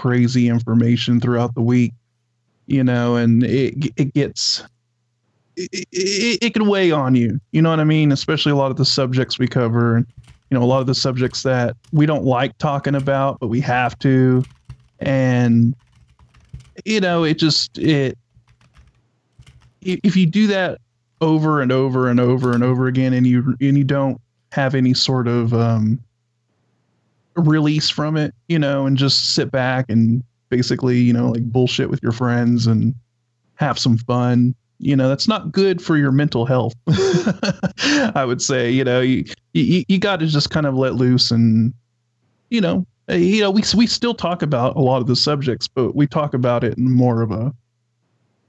crazy information throughout the week, and it can weigh on you. You know what I mean? Especially a lot of the subjects we cover, and a lot of the subjects that we don't like talking about, but we have to. And if you do that over and over and over and over again, and you don't have any sort of release from it, and just sit back and basically, like bullshit with your friends and have some fun, that's not good for your mental health. I would say, you got to just kind of let loose and, we still talk about a lot of the subjects, but we talk about it in more of a,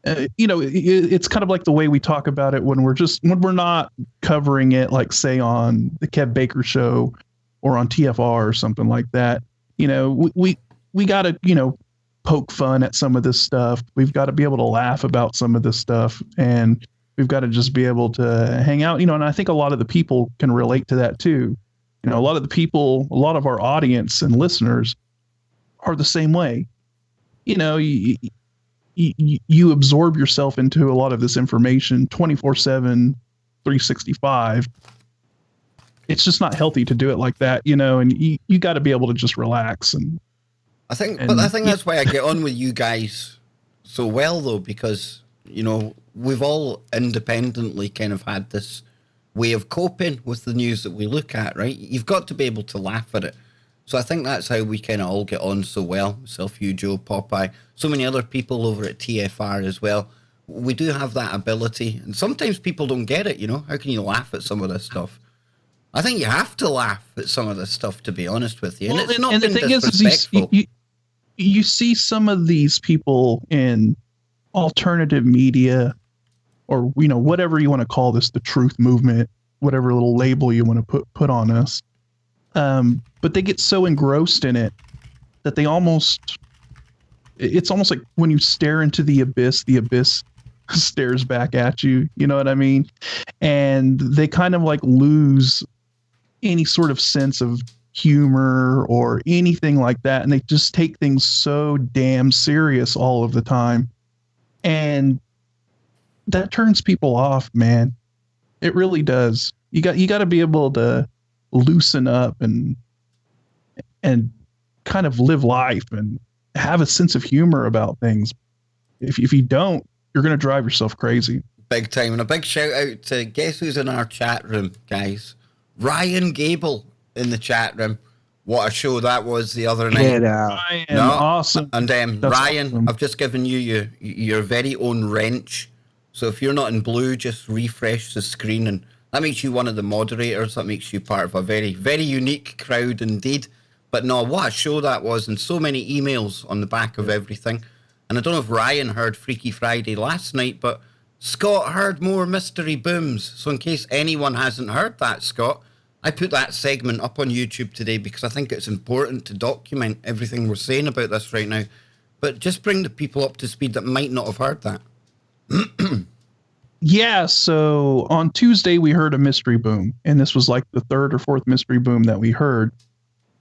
it's kind of like the way we talk about it when we're not covering it, like say on the Kev Baker show or on TFR or something like that. We got to, poke fun at some of this stuff. We've got to be able to laugh about some of this stuff, and we've got to just be able to hang out, and I think a lot of the people can relate to that too. A lot of the people, a lot of our audience and listeners are the same way. You absorb yourself into a lot of this information 24/7, 365. It's just not healthy to do it like that, and you got to be able to just relax. And I think that's why I get on with you guys so well, though, because, we've all independently kind of had this way of coping with the news that we look at, right? You've got to be able to laugh at it. So I think that's how we kind of all get on so well. Myself, you, Joe, Popeye, so many other people over at TFR as well. We do have that ability. And sometimes people don't get it, How can you laugh at some of this stuff? I think you have to laugh at some of this stuff, to be honest with you. And it's not been disrespectful. You see some of these people in alternative media, or whatever you want to call this, the truth movement, whatever little label you want to put on us, but they get so engrossed in it that it's almost like when you stare into the abyss stares back at you. You know what I mean? And they kind of like lose any sort of sense of humor or anything like that, and they just take things so damn serious all of the time, and that turns people off, man. It really does. You got to be able to loosen up and kind of live life and have a sense of humor about things. If you don't, you're going to drive yourself crazy. Big time. And a big shout out to, guess who's in our chat room, guys? Ryan Gable in the chat room. What a show that was the other night. Ryan, awesome. And Ryan, awesome. I've just given you your very own wrench. So if you're not in blue, just refresh the screen, and that makes you one of the moderators. That makes you part of a very, very unique crowd indeed. But no, what a show that was, and so many emails on the back of everything. And I don't know if Ryan heard Freaky Friday last night, but Scott heard more mystery booms. So in case anyone hasn't heard that, Scott, I put that segment up on YouTube today because I think it's important to document everything we're saying about this right now. But just bring the people up to speed that might not have heard that. Yeah, so on Tuesday we heard a mystery boom, and this was like the third or fourth mystery boom that we heard.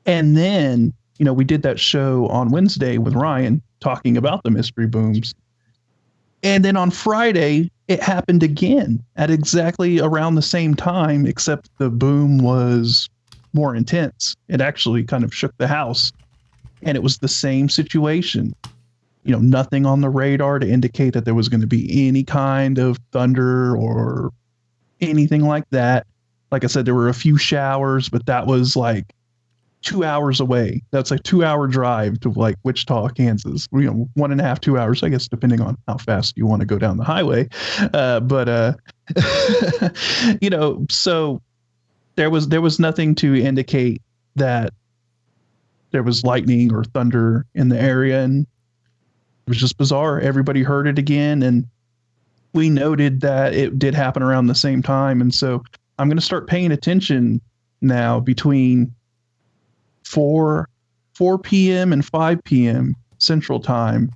And then, we did that show on Wednesday with Ryan talking about the mystery booms. And then on Friday, it happened again at exactly around the same time, except the boom was more intense. It actually kind of shook the house, and it was the same situation. Nothing on the radar to indicate that there was going to be any kind of thunder or anything like that. Like I said, there were a few showers, but that was like 2 hours away. That's a 2-hour drive to like Wichita, Kansas. 1.5, 2 hours, I guess, depending on how fast you want to go down the highway. So there was nothing to indicate that there was lightning or thunder in the area, and it was just bizarre. Everybody heard it again, and we noted that it did happen around the same time. And so I'm going to start paying attention now between 4 p.m. and 5 p.m. Central Time.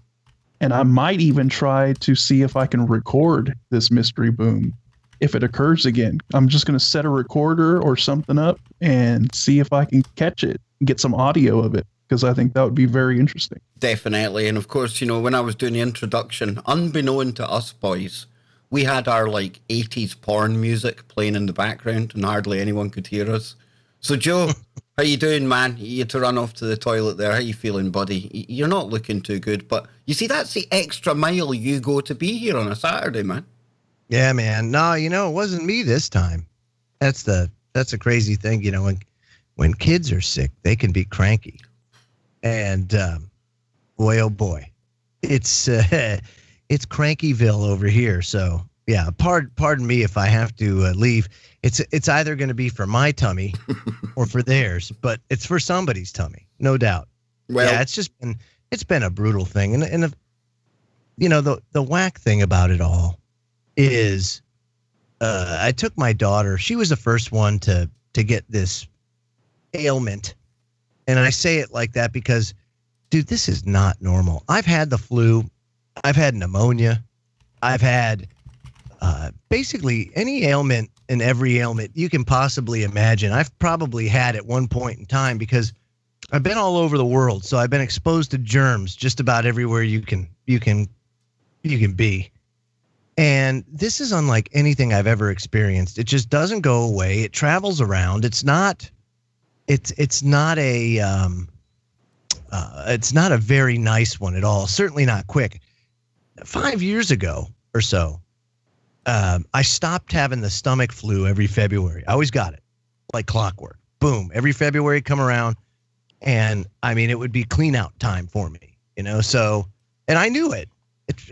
And I might even try to see if I can record this mystery boom if it occurs again. I'm just going to set a recorder or something up and see if I can catch it and get some audio of it. because I think that would be very interesting. Definitely. And of course, you know, when I was doing the introduction, unbeknown to us boys, we had our like 80s porn music playing in the background and hardly anyone could hear us. So Joe, how you doing, man? You had to run off to the toilet there. How you feeling, buddy? You're not looking too good, but you see, that's the extra mile you go to be here on a Saturday, man. Yeah, man. No, you know, it wasn't me this time. That's a crazy thing. You know, when kids are sick, they can be cranky. And boy, oh boy, it's Crankyville over here. So yeah, pardon me if I have to leave. It's either going to be for my tummy or for theirs, but it's for somebody's tummy, no doubt. Well, yeah, it's been a brutal thing, and you know, the whack thing about it all is I took my daughter. She was the first one to get this ailment. And I say it like that because, dude, this is not normal. I've had the flu. I've had pneumonia. I've had basically any ailment and every ailment you can possibly imagine. I've probably had at one point in time because I've been all over the world. So I've been exposed to germs just about everywhere you can be. And this is unlike anything I've ever experienced. It just doesn't go away. It travels around. It's not a very nice one at all. Certainly not quick. 5 years ago or so, I stopped having the stomach flu every February. I always got it like clockwork. Boom. Every February come around. And I mean, it would be clean out time for me, you know? So, and I knew it.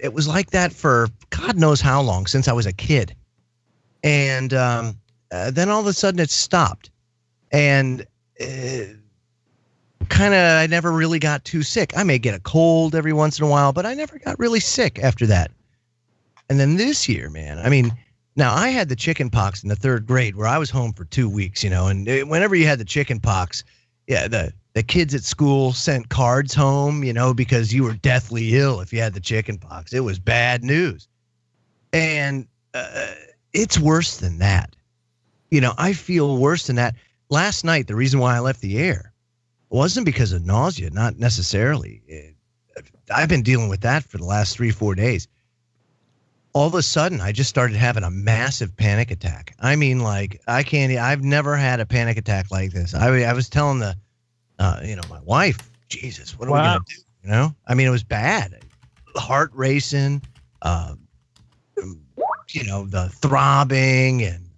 It was like that for God knows how long, since I was a kid. And then all of a sudden it stopped. And I never really got too sick. I may get a cold every once in a while, but I never got really sick after that. And then this year, man, I mean, now I had the chicken pox in the 3rd grade where I was home for 2 weeks, you know, and whenever you had the chicken pox, yeah, the kids at school sent cards home, you know, because you were deathly ill if you had the chicken pox. It was bad news. And it's worse than that. You know, I feel worse than that. Last night, the reason why I left the air wasn't because of nausea, not necessarily. I've been dealing with that for the last 3-4 days. All of a sudden, I just started having a massive panic attack. I mean, like, I've never had a panic attack like this. I was telling my wife, Jesus, what are we going to do? You know, I mean, it was bad. Heart racing, you know, the throbbing, and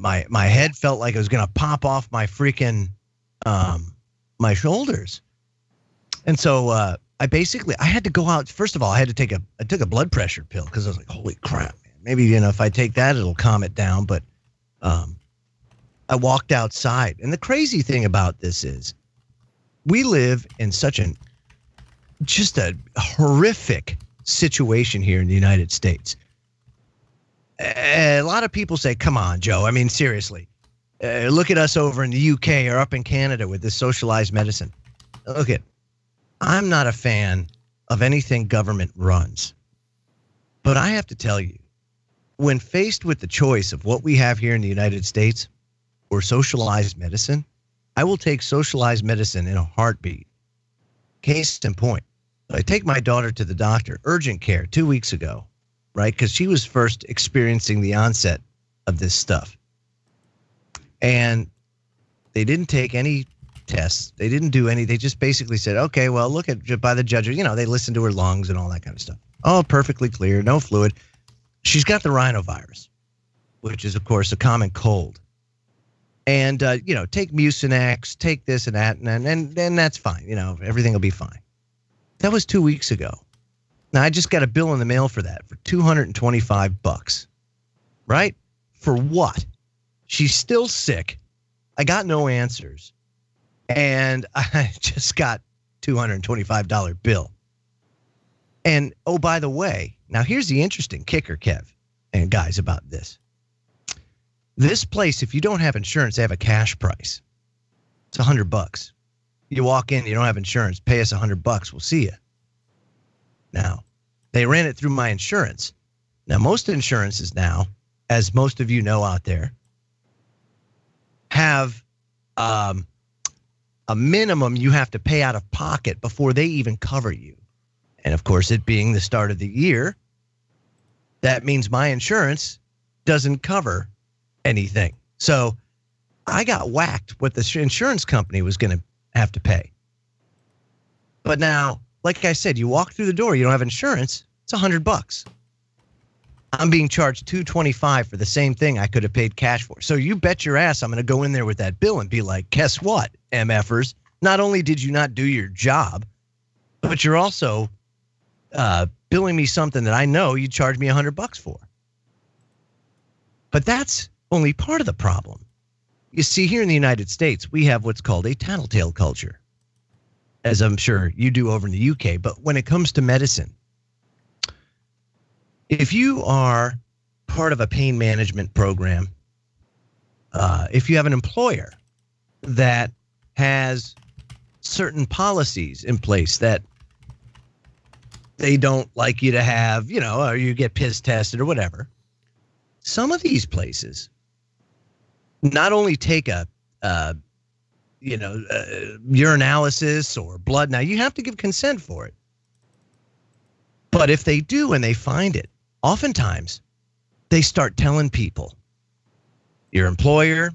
my head felt like it was going to pop off my freaking my shoulders. And so I had to go out. First of all, I took a blood pressure pill because I was like, holy crap, man. Maybe, you know, if I take that, it'll calm it down. But I walked outside. And the crazy thing about this is we live in just a horrific situation here in the United States. A lot of people say, come on, Joe. I mean, seriously. Look at us over in the UK or up in Canada with this socialized medicine. Look at, I'm not a fan of anything government runs. But I have to tell you, when faced with the choice of what we have here in the United States or socialized medicine, I will take socialized medicine in a heartbeat. Case in point, I take my daughter to the doctor, urgent care, 2 weeks ago, right? Because she was first experiencing the onset of this stuff. And they didn't take any tests. They didn't do any. They just basically said, okay, well, look at by the judge. You know, they listened to her lungs and all that kind of stuff. Oh, perfectly clear, no fluid. She's got the rhinovirus, which is, of course, a common cold. And, you know, take Mucinex, take this and that, and that's fine. You know, everything will be fine. That was 2 weeks ago. Now, I just got a bill in the mail for that, for $225, right? For what? She's still sick. I got no answers. And I just got $225 bill. And, oh, by the way, now here's the interesting kicker, Kev, and guys, about this. This place, if you don't have insurance, they have a cash price. It's $100. You walk in, you don't have insurance, pay us $100, we'll see you. Now, they ran it through my insurance. Now, most insurances now, as most of you know out there, have a minimum you have to pay out of pocket before they even cover you. And of course, it being the start of the year, that means my insurance doesn't cover anything. So I got whacked what the insurance company was going to have to pay. But now, like I said, you walk through the door, you don't have insurance, it's $100. I'm being charged $225 for the same thing I could have paid cash for. So you bet your ass I'm going to go in there with that bill and be like, guess what, MFers? Not only did you not do your job, but you're also billing me something that I know you charged me $100 for. But that's only part of the problem. You see, here in the United States, we have what's called a tattletale culture, as I'm sure you do over in the UK. But when it comes to medicine, if you are part of a pain management program, if you have an employer that has certain policies in place that they don't like you to have, you know, or you get piss tested or whatever, some of these places not only take a urinalysis or blood. Now, you have to give consent for it. But if they do and they find it, oftentimes they start telling people, your employer,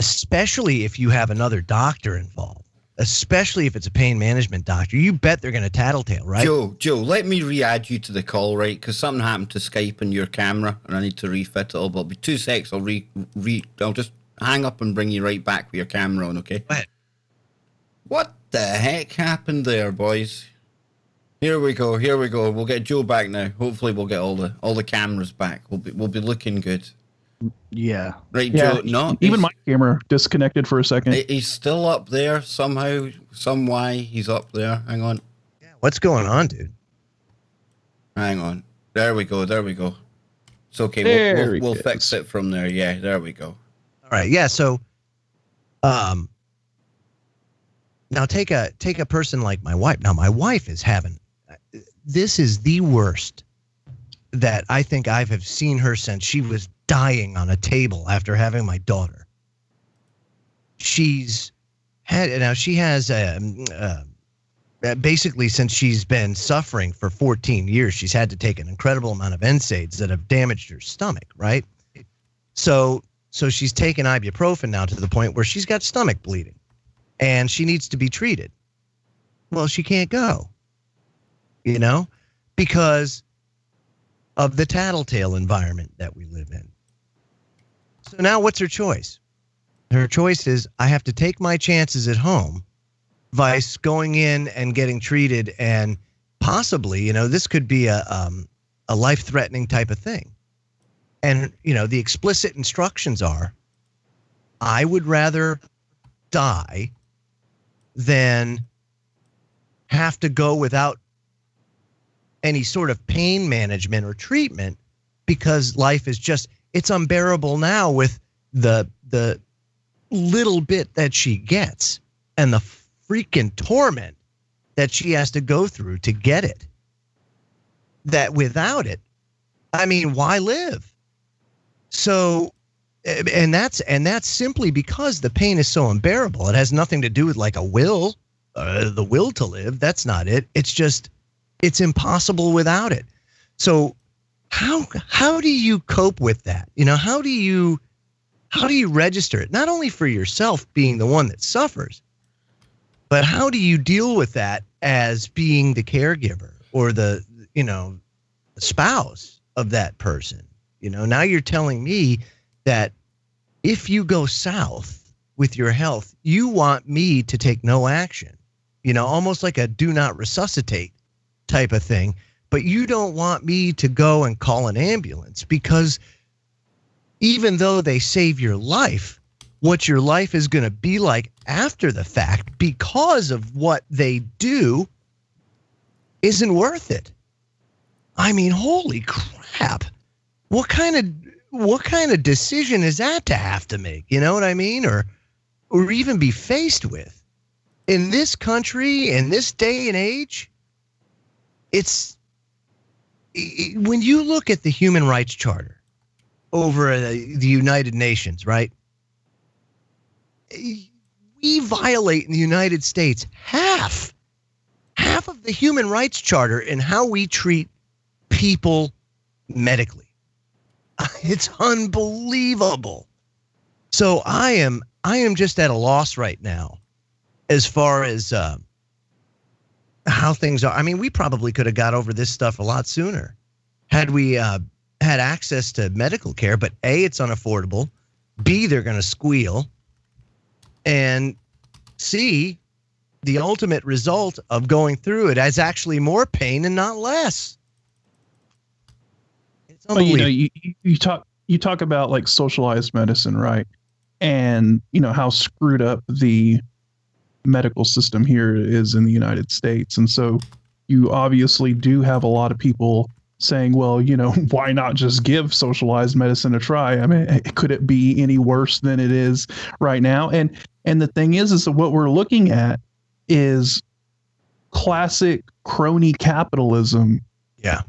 especially if you have another doctor involved, especially if it's a pain management doctor, you bet they're going to tattletale, right? Joe, let me re-add you to the call, right? Because something happened to Skype and your camera, and I need to refit it all. But it'll be 2 secs. I'll just hang up and bring you right back with your camera on, okay? Go ahead. What the heck happened there, boys? Here we go. We'll get Joe back now. Hopefully, we'll get all the cameras back. We'll be looking good. Yeah. Right, yeah, Joe. No, even my camera disconnected for a second. He's still up there somehow. Some why he's up there. Hang on. Yeah, what's going on, dude? Hang on. There we go. It's okay. We'll fix it from there. Yeah, there we go. All right. Yeah. So, now take a person like my wife. Now, my wife is having. This is the worst that I think have seen her since she was dying on a table after having my daughter. She has basically, since she's been suffering for 14 years, she's had to take an incredible amount of NSAIDs that have damaged her stomach, right? So she's taken ibuprofen now to the point where she's got stomach bleeding and she needs to be treated. Well, she can't go, because of the tattletale environment that we live in. So now what's her choice? Her choice is, I have to take my chances at home, vice going in and getting treated, and possibly, this could be a life-threatening type of thing. And, the explicit instructions are, I would rather die than have to go without any sort of pain management or treatment, because life is just, it's unbearable now with the little bit that she gets and the freaking torment that she has to go through to get it. That without it, I mean, why live? So, and that's simply because the pain is so unbearable. It has nothing to do with like a will, the will to live. That's not it. It's just, it's impossible without it. So how do you cope with that? How do you register it? Not only for yourself being the one that suffers, but how do you deal with that as being the caregiver or the spouse of that person? Now you're telling me that if you go south with your health, you want me to take no action, almost like a do not resuscitate type of thing. But you don't want me to go and call an ambulance, because even though they save your life, what your life is going to be like after the fact because of what they do isn't worth it. I mean, holy crap. What kind of decision is that to have to make? You know what I mean? Or even be faced with in this country, in this day and age. When you look at the Human Rights Charter over the United Nations, right? we violate in the United States half of the human rights charter in how we treat people medically. It's unbelievable. So I am just at a loss right now as far as how things are. I mean, we probably could have got over this stuff a lot sooner had we had access to medical care. But A, it's unaffordable. B, they're going to squeal. And C, the ultimate result of going through it is actually more pain and not less. It's unbelievable. Well, you talk about like socialized medicine, right? And how screwed up the medical system here is in the United States. And so you obviously do have a lot of people saying, well, why not just give socialized medicine a try? I mean, could it be any worse than it is right now? And the thing is that what we're looking at is classic crony capitalism. Yeah.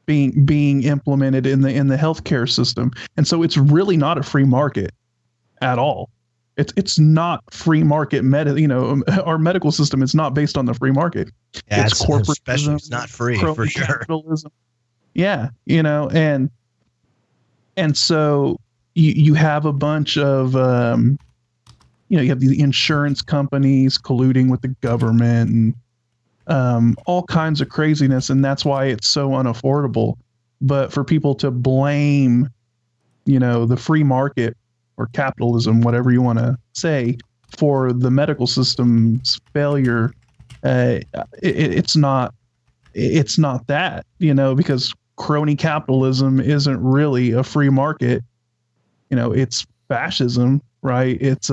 Being implemented in the healthcare system. And so it's really not a free market at all. It's not free market our medical system is not based on the free market. Yeah, it's corporate, especially it's not free for sure. Capitalism. Yeah, and so you have a bunch of you have the insurance companies colluding with the government and all kinds of craziness, and that's why it's so unaffordable. But for people to blame, the free market or capitalism, whatever you want to say, for the medical system's failure, it's not that, because crony capitalism isn't really a free market. It's fascism, right? It's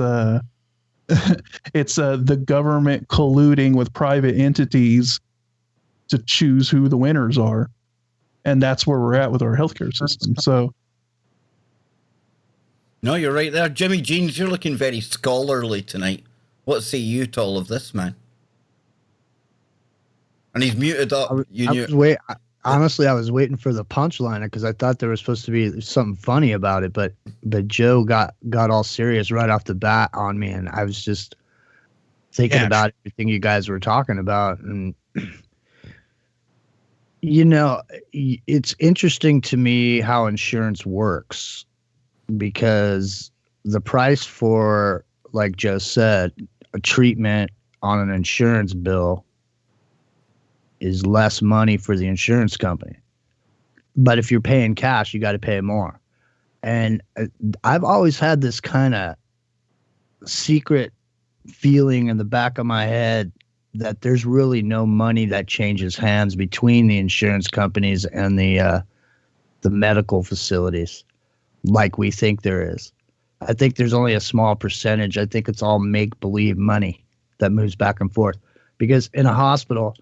it's the government colluding with private entities to choose who the winners are. And that's where we're at with our healthcare system. So, no, you're right there. Jimmy Jeans, you're looking very scholarly tonight. What say you to all of this, man? And he's muted up. Honestly, I was waiting for the punchline because I thought there was supposed to be something funny about it, but Joe got all serious right off the bat on me, and I was just thinking about everything you guys were talking about. And it's interesting to me how insurance works, because the price for, like Joe said, a treatment on an insurance bill is less money for the insurance company. But if you're paying cash, you got to pay more. And I've always had this kind of secret feeling in the back of my head that there's really no money that changes hands between the insurance companies and the medical facilities like we think there is. I think there's only a small percentage. I think it's all make-believe money that moves back and forth. Because in a hospital,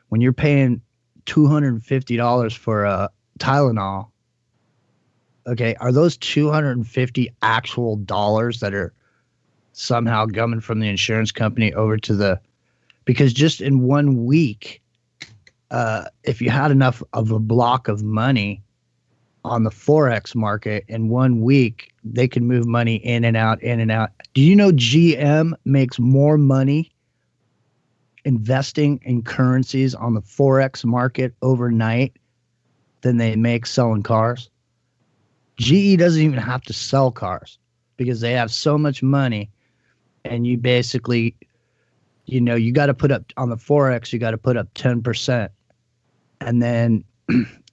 when you're paying $250 for a Tylenol, okay, are those 250 actual dollars that are somehow coming from the insurance company over to the... Because just in 1 week, if you had enough of a block of money on the Forex market, in 1 week, they can move money in and out, in and out. Do you know GM makes more money investing in currencies on the Forex market overnight than they make selling cars? GE doesn't even have to sell cars because they have so much money, and you basically, you got to put up on the Forex, you got to put up 10%, and then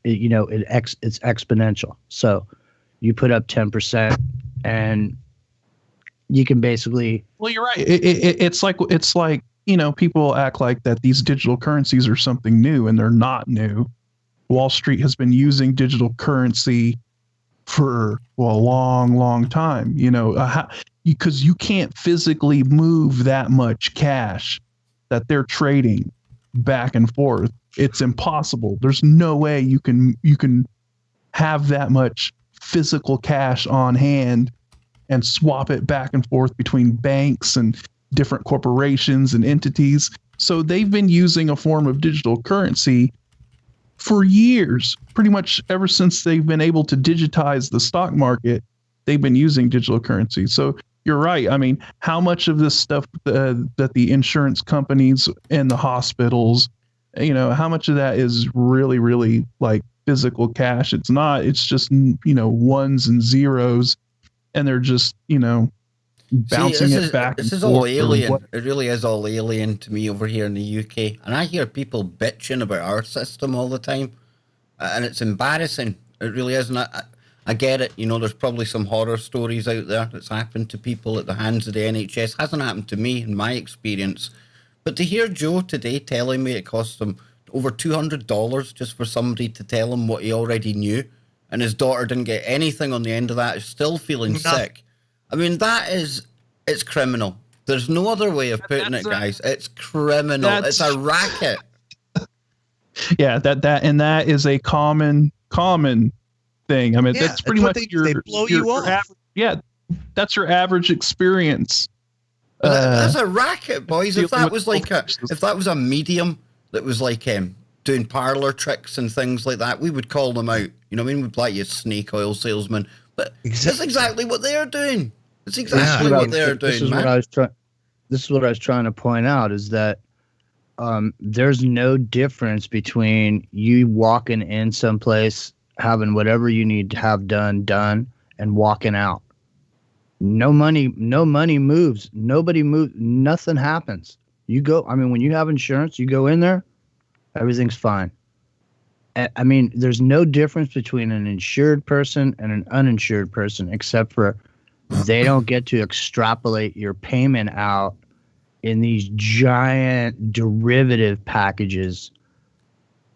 it's exponential. So you put up 10% and you can basically... Well, you're right. It's like people act like that these digital currencies are something new, and they're not new. Wall Street has been using digital currency for a long, long time, because you can't physically move that much cash that they're trading back and forth. It's impossible. There's no way you can have that much physical cash on hand and swap it back and forth between banks and different corporations and entities. So they've been using a form of digital currency for years, pretty much ever since they've been able to digitize the stock market. They've been using digital currency. So you're right. I mean, how much of this stuff that the insurance companies and the hospitals, how much of that is really, really like physical cash? It's not. It's just, ones and zeros, and they're just, bouncing it back. This is all alien. It really is all alien to me over here in the UK. And I hear people bitching about our system all the time. And it's embarrassing. It really is. And I get it. There's probably some horror stories out there that's happened to people at the hands of the NHS. Hasn't happened to me in my experience. But to hear Joe today telling me it cost him over $200 just for somebody to tell him what he already knew, and his daughter didn't get anything on the end of that, is still feeling sick. I mean, it's criminal. There's no other way of putting it, guys. It's criminal. It's a racket. Yeah, that is a common thing. I mean, that's pretty much they blow you off. Average, that's your average experience. That's a racket, boys. If that was a medium that was like doing parlor tricks and things like that, we would call them out. We'd like you snake oil salesman. But that's exactly what they're doing. It's exactly what they're doing. This is what I was trying to point out, is that there's no difference between you walking in someplace, having whatever you need to have done, and walking out. No money moves. Nobody moves. Nothing happens. You go. I mean, when you have insurance, you go in there, everything's fine. I mean, there's no difference between an insured person and an uninsured person, except for they don't get to extrapolate your payment out in these giant derivative packages.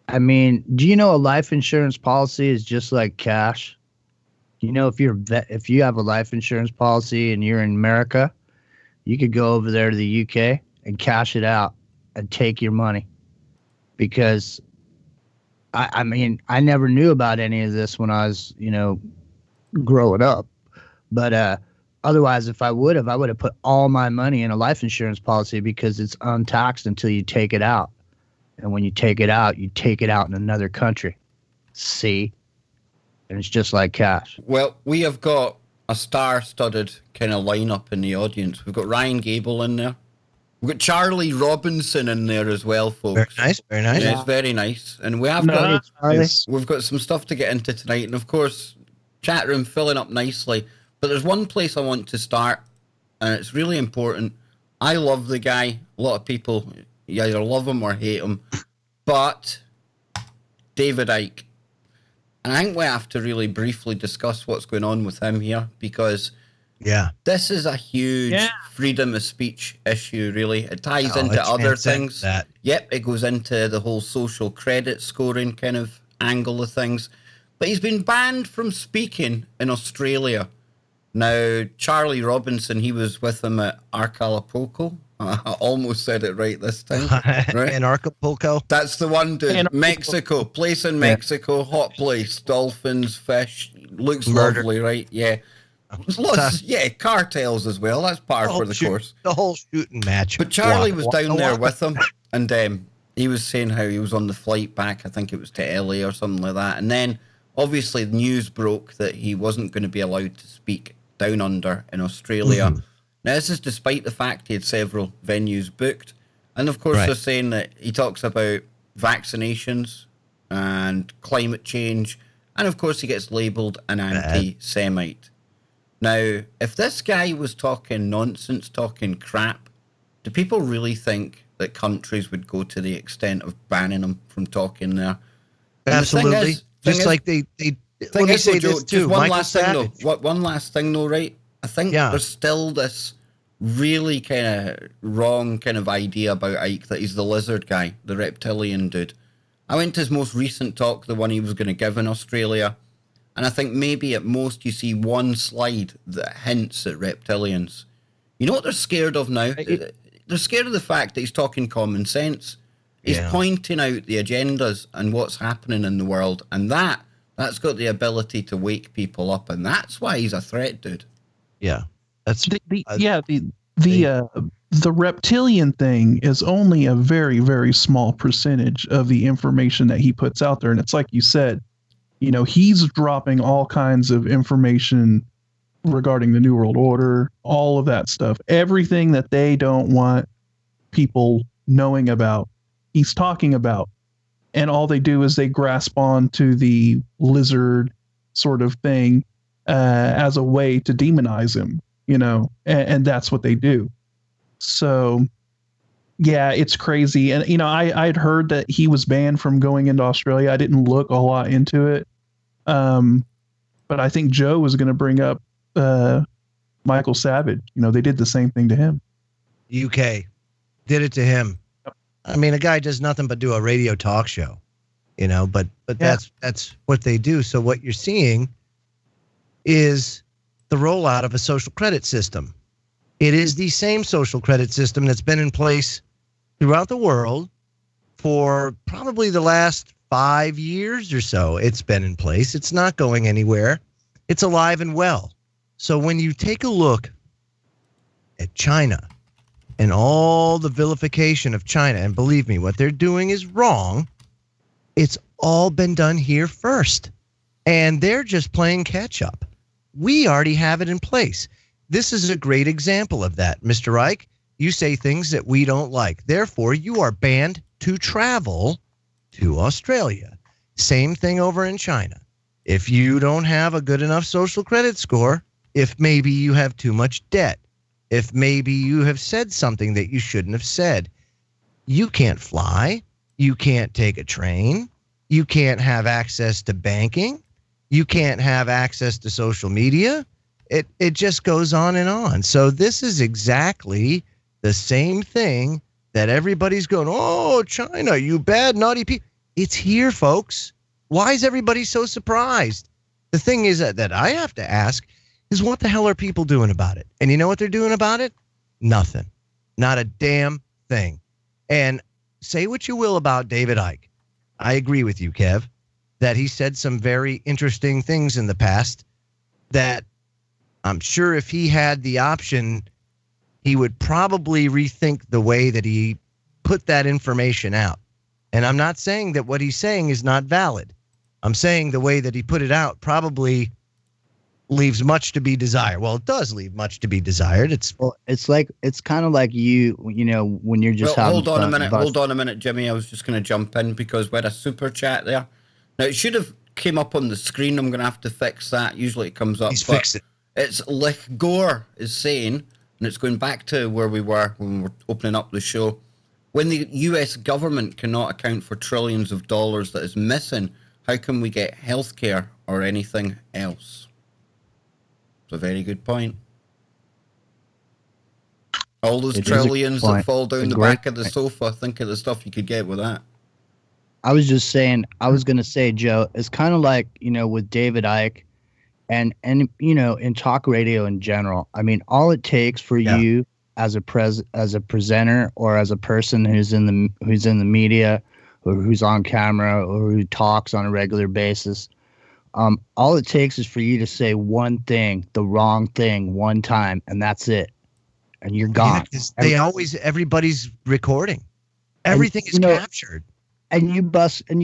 I mean, do you know a life insurance policy is just like cash? If you have a life insurance policy and you're in America, you could go over there to the UK and cash it out and take your money. Because I mean, I never knew about any of this when I was, growing up. But otherwise, if I would have put all my money in a life insurance policy, because it's untaxed until you take it out. And when you take it out in another country. See? And it's just like cash. Well, we have got a star-studded kind of lineup in the audience. We've got Ryan Gable in there. We've got Charlie Robinson in there as well, folks. Very nice, very nice. Yeah, it's very nice. And we've got some stuff to get into tonight. And of course, chat room filling up nicely. But there's one place I want to start, and it's really important. I love the guy. A lot of people, you either love him or hate him. But David Icke. And I think we have to really briefly discuss what's going on with him here, because this is a huge freedom of speech issue, really. It ties into other things. Yep, it goes into the whole social credit scoring kind of angle of things. But he's been banned from speaking in Australia. Now, Charlie Robinson, he was with him at Acapulco. I almost said it right this time. Right? In Acapulco? That's the one, dude. Mexico. Place in Mexico. Hot place. Dolphins, fish. Looks lovely, right? Yeah. Cartels as well. That's par for the course. The whole shooting match. But Charlie was down there with him, and he was saying how he was on the flight back. I think it was to LA or something like that. And then, obviously, the news broke that he wasn't going to be allowed to speak down under in Australia. Mm-hmm. Now, this is despite the fact he had several venues booked. And, of course, they're saying that he talks about vaccinations and climate change. And, of course, he gets labelled an anti-Semite. Now, if this guy was talking nonsense, talking crap, do people really think that countries would go to the extent of banning him from talking there? And absolutely. Let me say this, too. One last thing, though, right? I think there's still this really kind of wrong kind of idea about Icke, that he's the lizard guy, the reptilian dude. I went to his most recent talk, the one he was going to give in Australia, and I think maybe at most you see one slide that hints at reptilians. You know what they're scared of now? They're scared of the fact that he's talking common sense. He's pointing out the agendas and what's happening in the world, and that's got the ability to wake people up, and that's why he's a threat, dude. Yeah, that's the reptilian thing is only a very, very small percentage of the information that he puts out there, and it's like you said, he's dropping all kinds of information regarding the New World Order, all of that stuff, everything that they don't want people knowing about, he's talking about. And all they do is they grasp on to the lizard sort of thing as a way to demonize him, and that's what they do. So, yeah, it's crazy. And, I'd heard that he was banned from going into Australia. I didn't look a lot into it. But I think Joe was going to bring up Michael Savage. They did the same thing to him. UK did it to him. I mean, a guy does nothing but do a radio talk show, but that's what they do. So what you're seeing is the rollout of a social credit system. It is the same social credit system that's been in place throughout the world for probably the last 5 years or so. It's been in place. It's not going anywhere. It's alive and well. So when you take a look at China and all the vilification of China, and believe me, what they're doing is wrong. It's all been done here first. And they're just playing catch up. We already have it in place. This is a great example of that. Mr. Icke, you say things that we don't like. Therefore, you are banned to travel to Australia. Same thing over in China. If you don't have a good enough social credit score, if maybe you have too much debt, if maybe you have said something that you shouldn't have said, you can't fly, you can't take a train, you can't have access to banking, you can't have access to social media. It just goes on and on. So this is exactly the same thing that everybody's going, oh, China, you bad, naughty people. It's here, folks. Why is everybody so surprised? The thing is that I have to ask is, what the hell are people doing about it? And you know what they're doing about it? Nothing. Not a damn thing. And say what you will about David Icke. I agree with you, Kev, that he said some very interesting things in the past that I'm sure if he had the option, he would probably rethink the way that he put that information out. And I'm not saying that what he's saying is not valid. I'm saying the way that he put it out probably leaves much to be desired. Well, it does leave much to be desired. It's kind of like you know, when you're just having hold on a minute, Jimmy. I was just going to jump in because we had a super chat there. Now, it should have came up on the screen. I'm going to have to fix that. Usually it comes up. He's fixed it. It's Lick Gore is saying, and it's going back to where we were when we were opening up the show. When the US government cannot account for trillions of dollars that is missing, how can we get healthcare or anything else? It's a very good point. All those trillions that fall down the back of the sofa, think of the stuff you could get with that. I was going to say, Joe, it's kind of like, with David Icke and in talk radio in general. I mean, all it takes for you as a presenter or as a person who's in the media or who's on camera or who talks on a regular basis, all it takes is for you to say one thing, the wrong thing, one time, and that's it, and you're gone. Yeah, everybody's recording. Everything is captured. And you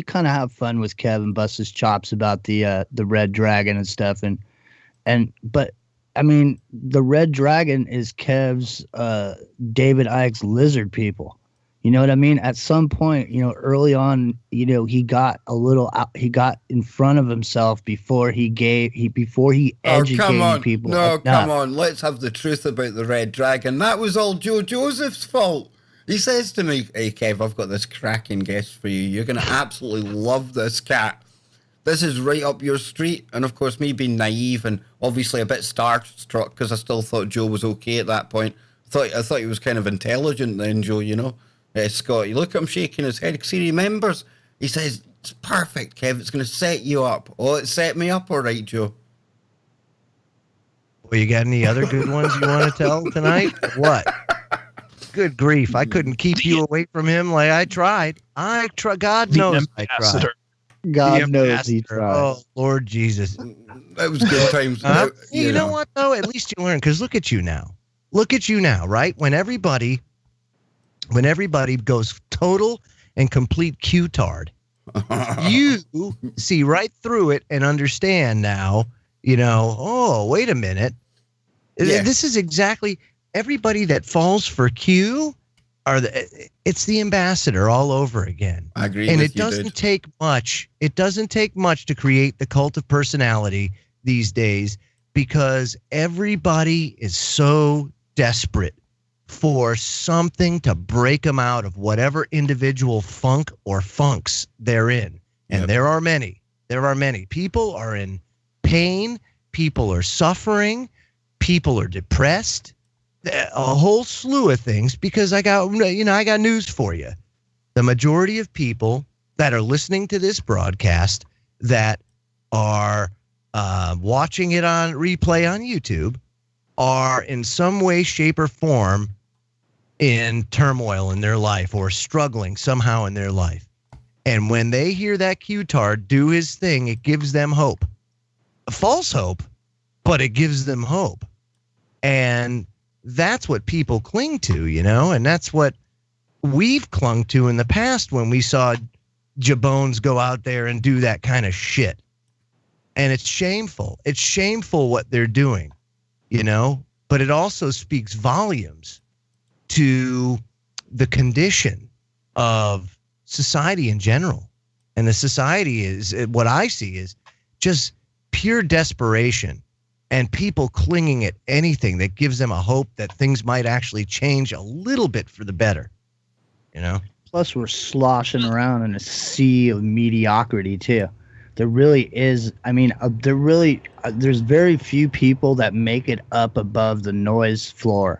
kind of have fun with Kevin, bust his chops about the Red Dragon and stuff, but I mean, the Red Dragon is Kev's David Icke's lizard people. You know what I mean? At some point, early on, he got in front of himself before he educated people. No, come on. Let's have the truth about the Red Dragon. That was all Joe Joseph's fault. He says to me, hey, Kev, I've got this cracking guest for you. You're going to absolutely love this cat. This is right up your street. And, of course, me being naive and obviously a bit starstruck because I still thought Joe was okay at that point. I thought he was kind of intelligent then, Joe, Scott, you look at him shaking his head because he remembers. He says, it's perfect, Kev. It's going to set you up. Oh, it set me up all right, Joe. Well, you got any other good ones you want to tell tonight? What? Good grief. I couldn't keep you away from him like I tried. God knows I tried. God knows he tried. Oh, Lord Jesus. That was good times. You know what, though? At least you learn, because look at you now. Look at you now, right? When everybody goes total and complete Q-tard, you see right through it and understand now, oh, wait a minute. Yeah. This is exactly everybody that falls for Q it's the ambassador all over again. I agree. And with it doesn't take much. It doesn't take much to create the cult of personality these days, because everybody is so desperate for something to break them out of whatever individual funk or funks they're in. And there are many. There are many. People are in pain. People are suffering. People are depressed. A whole slew of things, because I got news for you. The majority of people that are listening to this broadcast, that are watching it on replay on YouTube, are in some way, shape, or form in turmoil in their life or struggling somehow in their life. And when they hear that Q-tard do his thing, it gives them hope. A false hope, but it gives them hope. And that's what people cling to, and that's what we've clung to in the past when we saw Jabones go out there and do that kind of shit. And it's shameful. It's shameful what they're doing, but it also speaks volumes to the condition of society in general. And the society is, what I see is just pure desperation. And people clinging at anything that gives them a hope that things might actually change a little bit for the better, Plus, we're sloshing around in a sea of mediocrity, too. There really is. I mean, there's very few people that make it up above the noise floor.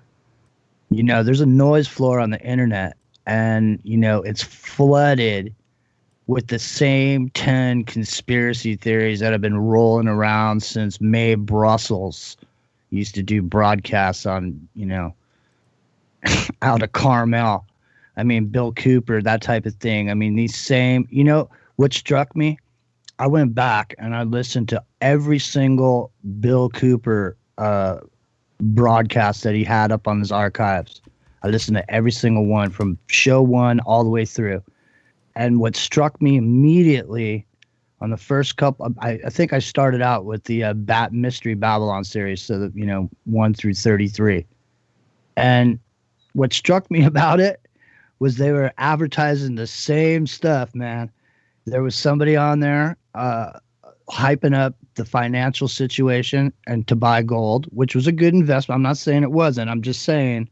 There's a noise floor on the internet, and, it's flooded with the same 10 conspiracy theories that have been rolling around since May Brussels used to do broadcasts on, out of Carmel. I mean, Bill Cooper, that type of thing. I mean, these same, what struck me? I went back and I listened to every single Bill Cooper broadcast that he had up on his archives. I listened to every single one from show 1 all the way through. And what struck me immediately on the first couple, I think I started out with the Mystery Babylon series, so that, 1 through 33. And what struck me about it was they were advertising the same stuff, man. There was somebody on there hyping up the financial situation and to buy gold, which was a good investment. I'm not saying it wasn't. I'm just saying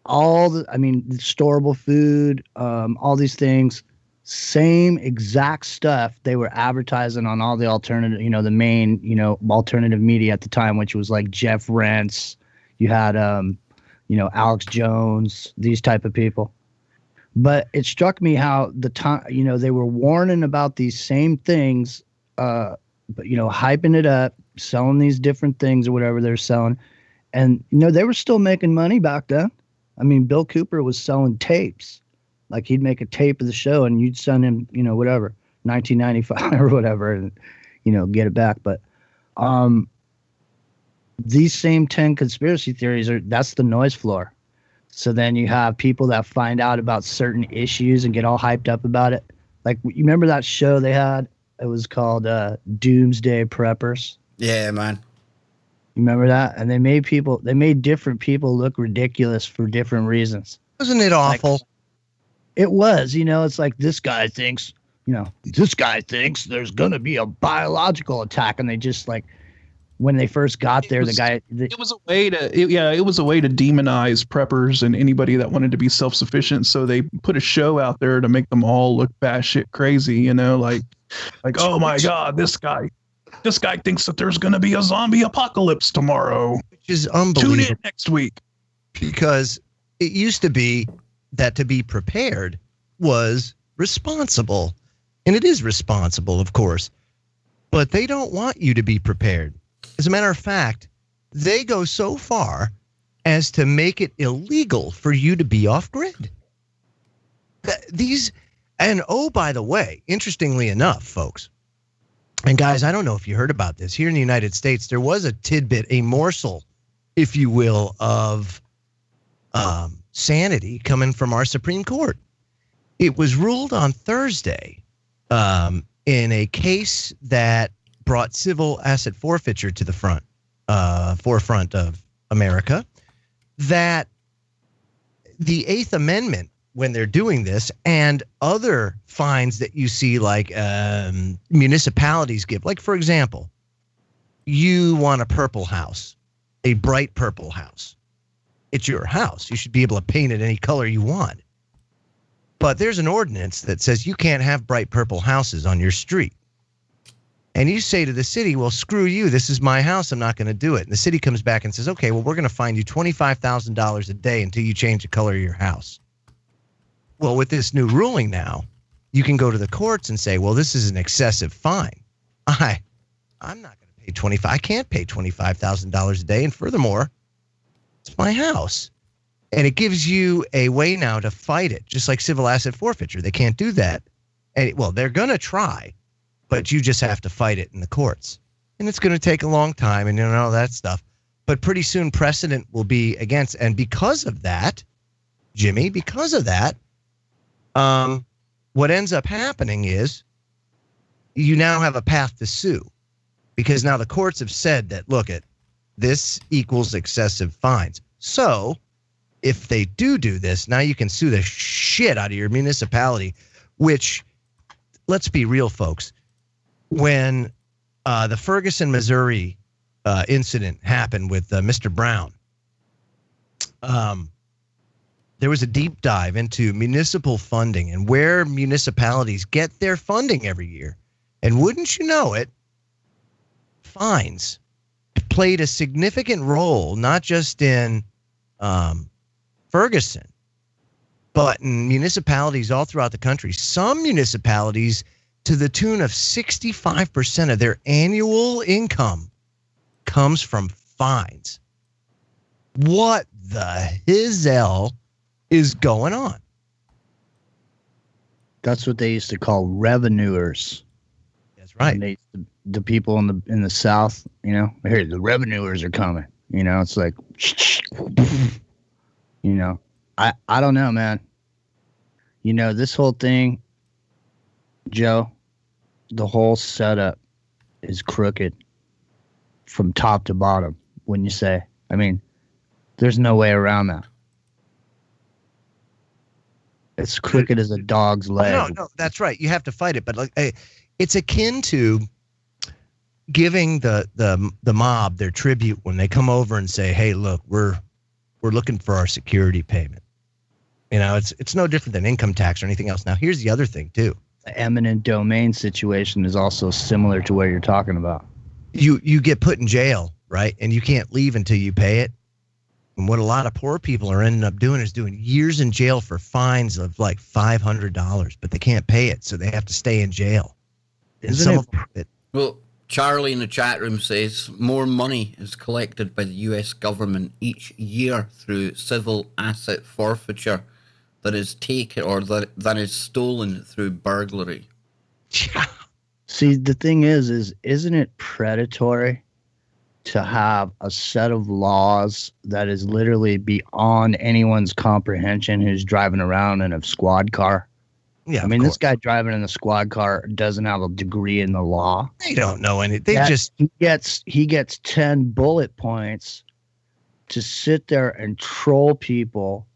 the storable food, all these things, same exact stuff they were advertising on all the alternative, the main, alternative media at the time, which was like Jeff Rentz. You had, Alex Jones, these type of people. But it struck me how the time, they were warning about these same things, but, hyping it up, selling these different things or whatever they're selling. And, they were still making money back then. I mean, Bill Cooper was selling tapes. Like, he'd make a tape of the show and you'd send him, whatever, 1995 or whatever, and, get it back. But these same 10 conspiracy theories that's the noise floor. So then you have people that find out about certain issues and get all hyped up about it. Like, you remember that show they had? It was called Doomsday Preppers. Yeah, man. Remember that? And they made different people look ridiculous for different reasons. Wasn't it awful? Like, it was, it's like this guy thinks there's going to be a biological attack. And they just when they first got there, it was a way to demonize preppers and anybody that wanted to be self-sufficient. So they put a show out there to make them all look batshit crazy, like, oh my God, this guy thinks that there's going to be a zombie apocalypse tomorrow. Which is unbelievable. Tune in next week. Because it used to be that to be prepared was responsible. And it is responsible, of course. But they don't want you to be prepared. As a matter of fact, they go so far as to make it illegal for you to be off grid. And by the way, interestingly enough, folks, and guys, I don't know if you heard about this. Here in the United States, there was a tidbit, a morsel, if you will, of sanity coming from our Supreme Court. It was ruled on Thursday in a case that brought civil asset forfeiture to the front. forefront of America, that the Eighth Amendment, when they're doing this, and other fines that you see like municipalities give, like, for example, you want a purple house, a bright purple house. It's your house. You should be able to paint it any color you want. But there's an ordinance that says you can't have bright purple houses on your street. And you say to the city, well, screw you. This is my house. I'm not going to do it. And the city comes back and says, okay, well, we're going to fine you $25,000 a day until you change the color of your house. Well, with this new ruling now, you can go to the courts and say, well, this is an excessive fine. I'm not going to pay I can't pay $25,000 a day. And furthermore, it's my house. And it gives you a way now to fight it, just like civil asset forfeiture. They can't do that. And well, they're going to try, but you just have to fight it in the courts. And it's going to take a long time and all that stuff. But pretty soon precedent will be against. And because of that, Jimmy, what ends up happening is you now have a path to sue, because now the courts have said that, look, this equals excessive fines. So if they do this, now you can sue the shit out of your municipality, which, let's be real, folks, when the Ferguson, Missouri incident happened with Mr. Brown, there was a deep dive into municipal funding and where municipalities get their funding every year. And wouldn't you know it, fines played a significant role, not just in Ferguson, but in municipalities all throughout the country. Some municipalities, to the tune of 65% of their annual income, comes from fines. What the hell is going on? That's what they used to call revenuers. That's right. And the people in the South, here the revenuers are coming. It's like, I don't know, man. This whole thing, Joe, the whole setup is crooked from top to bottom, wouldn't you say? I mean, there's no way around that. It's crooked as a dog's leg. No, that's right. You have to fight it. But it's akin to giving the mob their tribute when they come over and say, hey, look, we're looking for our security payment. It's no different than income tax or anything else. Now, here's the other thing, too. The eminent domain situation is also similar to what you're talking about. You get put in jail, right? And you can't leave until you pay it. And what a lot of poor people are ending up doing is doing years in jail for fines of like $500, but they can't pay it, so they have to stay in jail. Well, Charlie in the chat room says more money is collected by the U.S. government each year through civil asset forfeiture that is taken or that is stolen through burglary. See, the thing is isn't it predatory to have a set of laws that is literally beyond anyone's comprehension who's driving around in a squad car? Yeah, I mean, this guy driving in the squad car doesn't have a degree in the law. They don't know anything. He gets 10 bullet points to sit there and troll people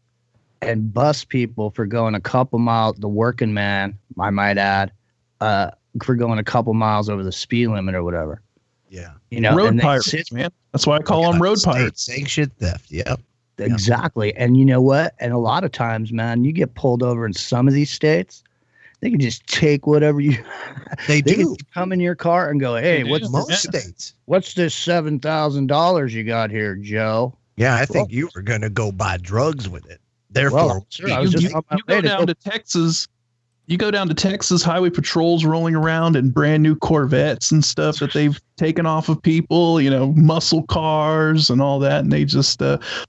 and bust people for going a couple miles, the working man, I might add, for going a couple miles over the speed limit or whatever. Yeah. Road pirates, man. That's why I call them road pirates. Sanctioned theft. Yep. Exactly. And you know what? And a lot of times, man, you get pulled over in some of these states, they can just take whatever you. They do. Can come in your car and go, hey, what's most states? What's this $7,000 you got here, Joe? Yeah, I think you were going to go buy drugs with it. Therefore, you go down to Texas. You go down to Texas, highway patrols rolling around in brand new Corvettes and stuff that they've taken off of people, muscle cars and all that. And they just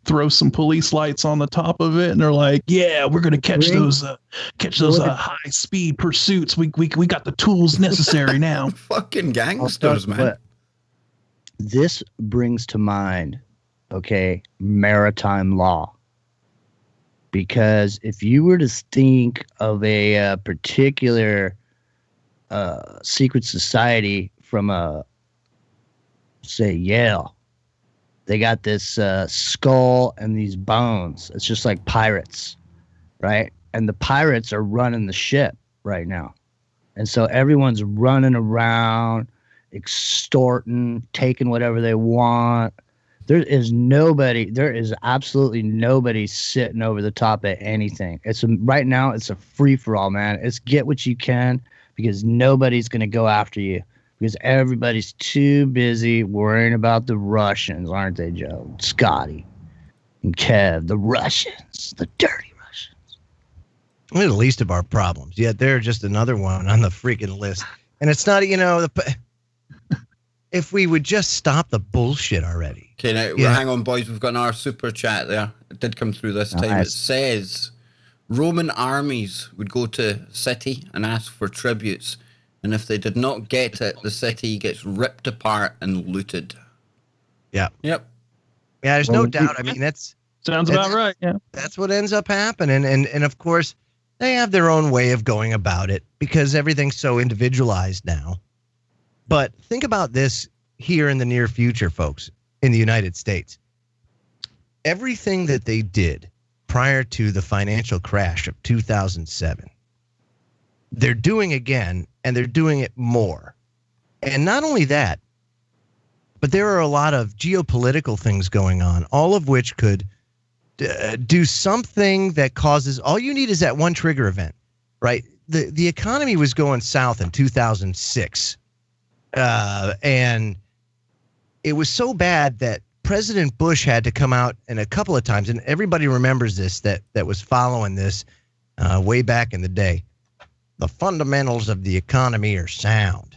throw some police lights on the top of it. And they're like, yeah, we're going to catch those high speed pursuits. We got the tools necessary now. Fucking gangsters, man. This brings to mind, maritime law. Because if you were to think of a particular secret society from say Yale, They got this skull and these bones. It's just like pirates, right? And the pirates are running the ship right now. And so everyone's running around, extorting, taking whatever they want. There is absolutely nobody sitting over the top of anything. Right now, it's a free-for-all, man. It's get what you can because nobody's going to go after you. Because everybody's too busy worrying about the Russians, aren't they, Joe? Scotty and Kev, the Russians, the dirty Russians. They're the least of our problems, yet they're just another one on the freaking list. And it's not, if we would just stop the bullshit already. Okay, now, hang on, boys. We've got another super chat there. It did come through this time. It says, Roman armies would go to city and ask for tributes. And if they did not get it, the city gets ripped apart and looted. Yeah. Yep. Yeah, there's no doubt. I mean, that's sounds about right. Yeah. That's what ends up happening. And of course, they have their own way of going about it because everything's so individualized now. But think about this here in the near future, folks, in the United States. Everything that they did prior to the financial crash of 2007, they're doing again, and they're doing it more. And not only that, but there are a lot of geopolitical things going on, all of which could do something that causes, all you need is that one trigger event, right? The economy was going south in 2006. And it was so bad that President Bush had to come out and a couple of times, and everybody remembers this, that was following this way back in the day. The fundamentals of the economy are sound,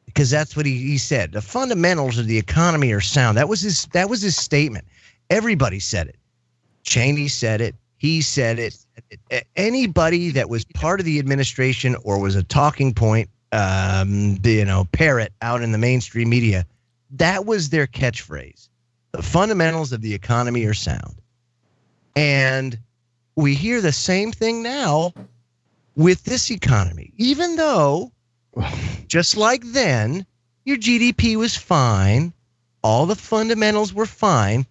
because that's what he said. The fundamentals of the economy are sound. That was his statement. Everybody said it. Cheney said it. He said it. Anybody that was part of the administration or was a talking point, parrot out in the mainstream media, that was their catchphrase. The fundamentals of the economy are sound. And we hear the same thing now with this economy, even though just like then, your GDP was fine. All the fundamentals were fine.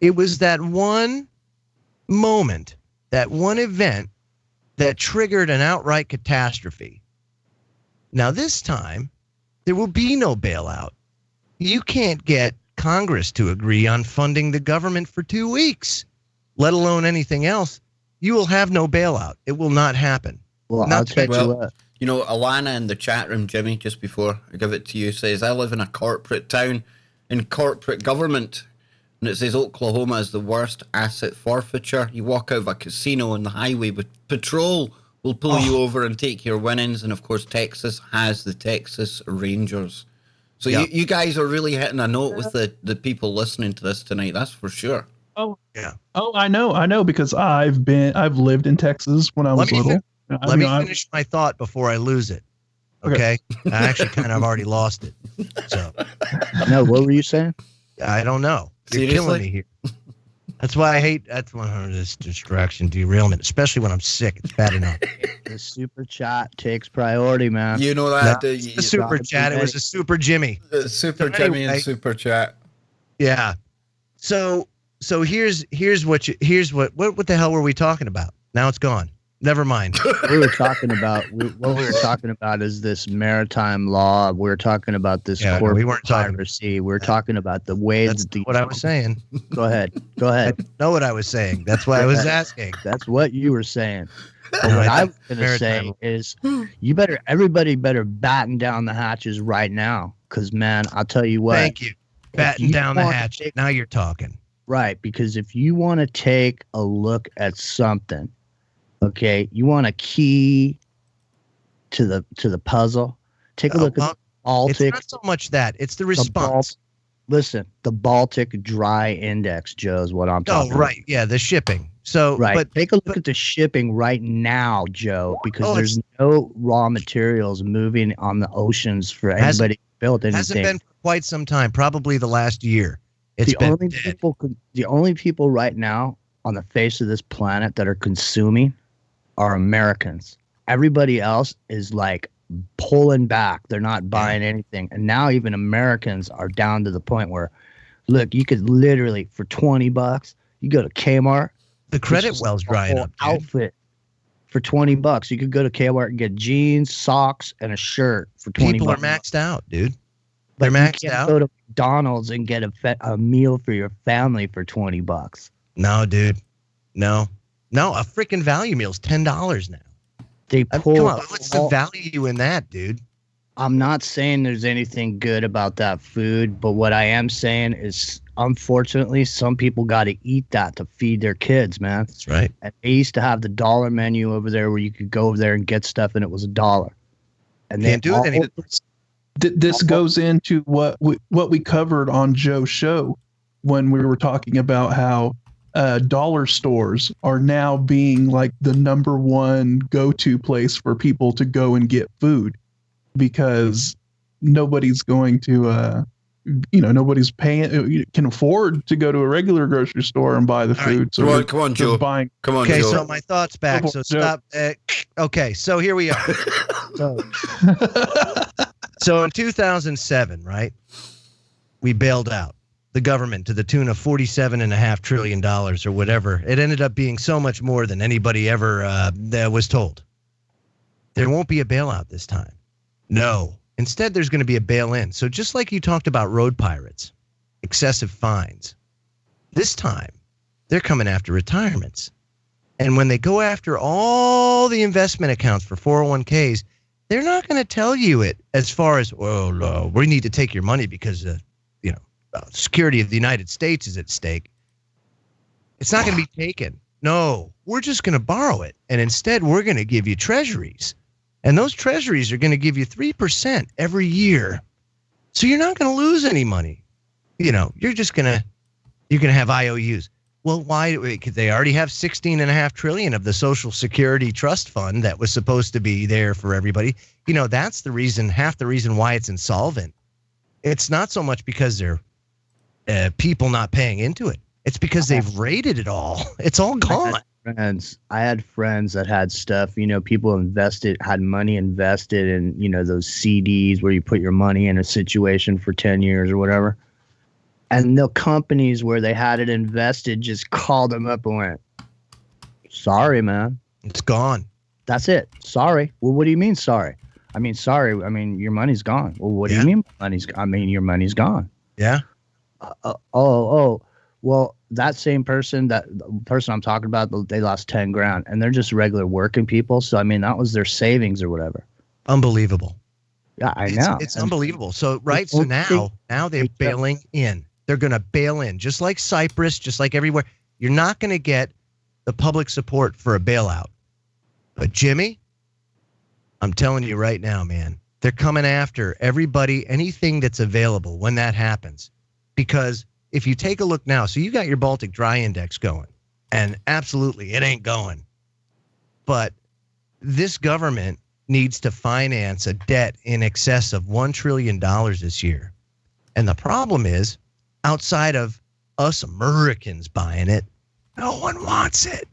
It was that one moment, that one event that triggered an outright catastrophe. Now, this time, there will be no bailout. You can't get Congress to agree on funding the government for 2 weeks, let alone anything else. You will have no bailout. It will not happen. Well, I'll tell you what. Alana in the chat room, Jimmy, just before I give it to you, says, I live in a corporate town in corporate government. And it says Oklahoma is the worst asset forfeiture. You walk out of a casino on the highway with patrol will pull you over and take your winnings. And, of course, Texas has the Texas Rangers. So you guys are really hitting a note with the people listening to this tonight. That's for sure. Oh, yeah. Oh, I know because I've lived in Texas when I was little. Let me finish my thought before I lose it. Okay. I actually kind of already lost it. So. No, what were you saying? I don't know. You're killing me here. That's why I hate. That's one of this distraction, derailment, especially when I'm sick. It's bad enough. The super chat takes priority, man. You know that. No, the super chat. It was a super Jimmy. Super Jimmy and super chat. Yeah. So here's what the hell were we talking about? Now it's gone. Never mind. What we were talking about is this maritime law. We were talking about this corporate piracy. We were talking about the way that's what I was saying. Go ahead. I know what I was saying. That's why I was asking. That's what you were saying. But what I was going to say is everybody better batten down the hatches right now. Because, man, I'll tell you what. Thank you. Batten down the hatch. Now you're talking. Right. Because if you want to take a look at something, okay, you want a key to the puzzle. Take a look at the Baltic. It's not so much that; it's the response. Listen, the Baltic Dry Index, Joe, is what I'm talking about. Oh, right, yeah, the shipping. So, right, but take a look at the shipping right now, Joe, because there's no raw materials moving on the oceans for anybody to build anything. Hasn't been for quite some time, probably the last year. The only people right now on the face of this planet that are consuming are Americans. Everybody else is like pulling back. They're not buying anything. And now even Americans are down to the point where Look, you could literally for $20, you go to Kmart. The credit well's drying up. Dude. Outfit for $20. You could go to Kmart and get jeans, socks, and a shirt for $20. People are maxed out, dude. They're maxed out. Go to McDonald's and get a meal for your family for $20. No, dude. No, a freaking value meal's $10 now. Come on, what's the value in that, dude? I'm not saying there's anything good about that food, but what I am saying is, unfortunately, some people got to eat that to feed their kids, man. That's right. And they used to have the $1 menu over there where you could go over there and get stuff, and it was $1. And can't do it anymore. This goes into what we covered on Joe's show when we were talking about how dollar stores are now being like the number one go-to place for people to go and get food, because nobody's going to nobody's can afford to go to a regular grocery store and buy the food. Right. So come on, Joe. Come on, okay, Joe. so my thoughts back. So stop. Okay, so here we are. So in 2007, right, we bailed out the government to the tune of $47.5 trillion or whatever. It ended up being so much more than anybody ever was told. There won't be a bailout this time. No. Instead, there's going to be a bail-in. So just like you talked about road pirates, excessive fines, this time they're coming after retirements. And when they go after all the investment accounts for 401ks, they're not going to tell you it as far as, well, no, we need to take your money because security of the United States is at stake. It's not going to be taken. No, we're just going to borrow it. And instead, we're going to give you treasuries. And those treasuries are going to give you 3% every year. So you're not going to lose any money. You're just going to have IOUs. Well, why? Because they already have $16.5 trillion of the Social Security Trust Fund that was supposed to be there for everybody. That's the reason, half the reason why it's insolvent. It's not so much because they're people not paying into it. It's because they've raided it all. It's all gone. I had friends that had stuff, people had money invested in, those CDs where you put your money in a situation for 10 years or whatever. And the companies where they had it invested just called them up and went, sorry, man. It's gone. That's it. Sorry. Well, what do you mean sorry? Sorry. Your money's gone. Well, what do you mean your money's gone? Yeah. Well, that same person, the person I'm talking about, they lost 10 grand and they're just regular working people. So, that was their savings or whatever. Unbelievable. Yeah, I know. It's unbelievable. So, right. So now they're bailing in. They're going to bail in just like Cyprus, just like everywhere. You're not going to get the public support for a bailout. But Jimmy, I'm telling you right now, man, they're coming after everybody, anything that's available when that happens. Because if you take a look now, so you got your Baltic Dry Index going, and absolutely it ain't going. But this government needs to finance a debt in excess of $1 trillion this year. And the problem is, outside of us Americans buying it, no one wants it.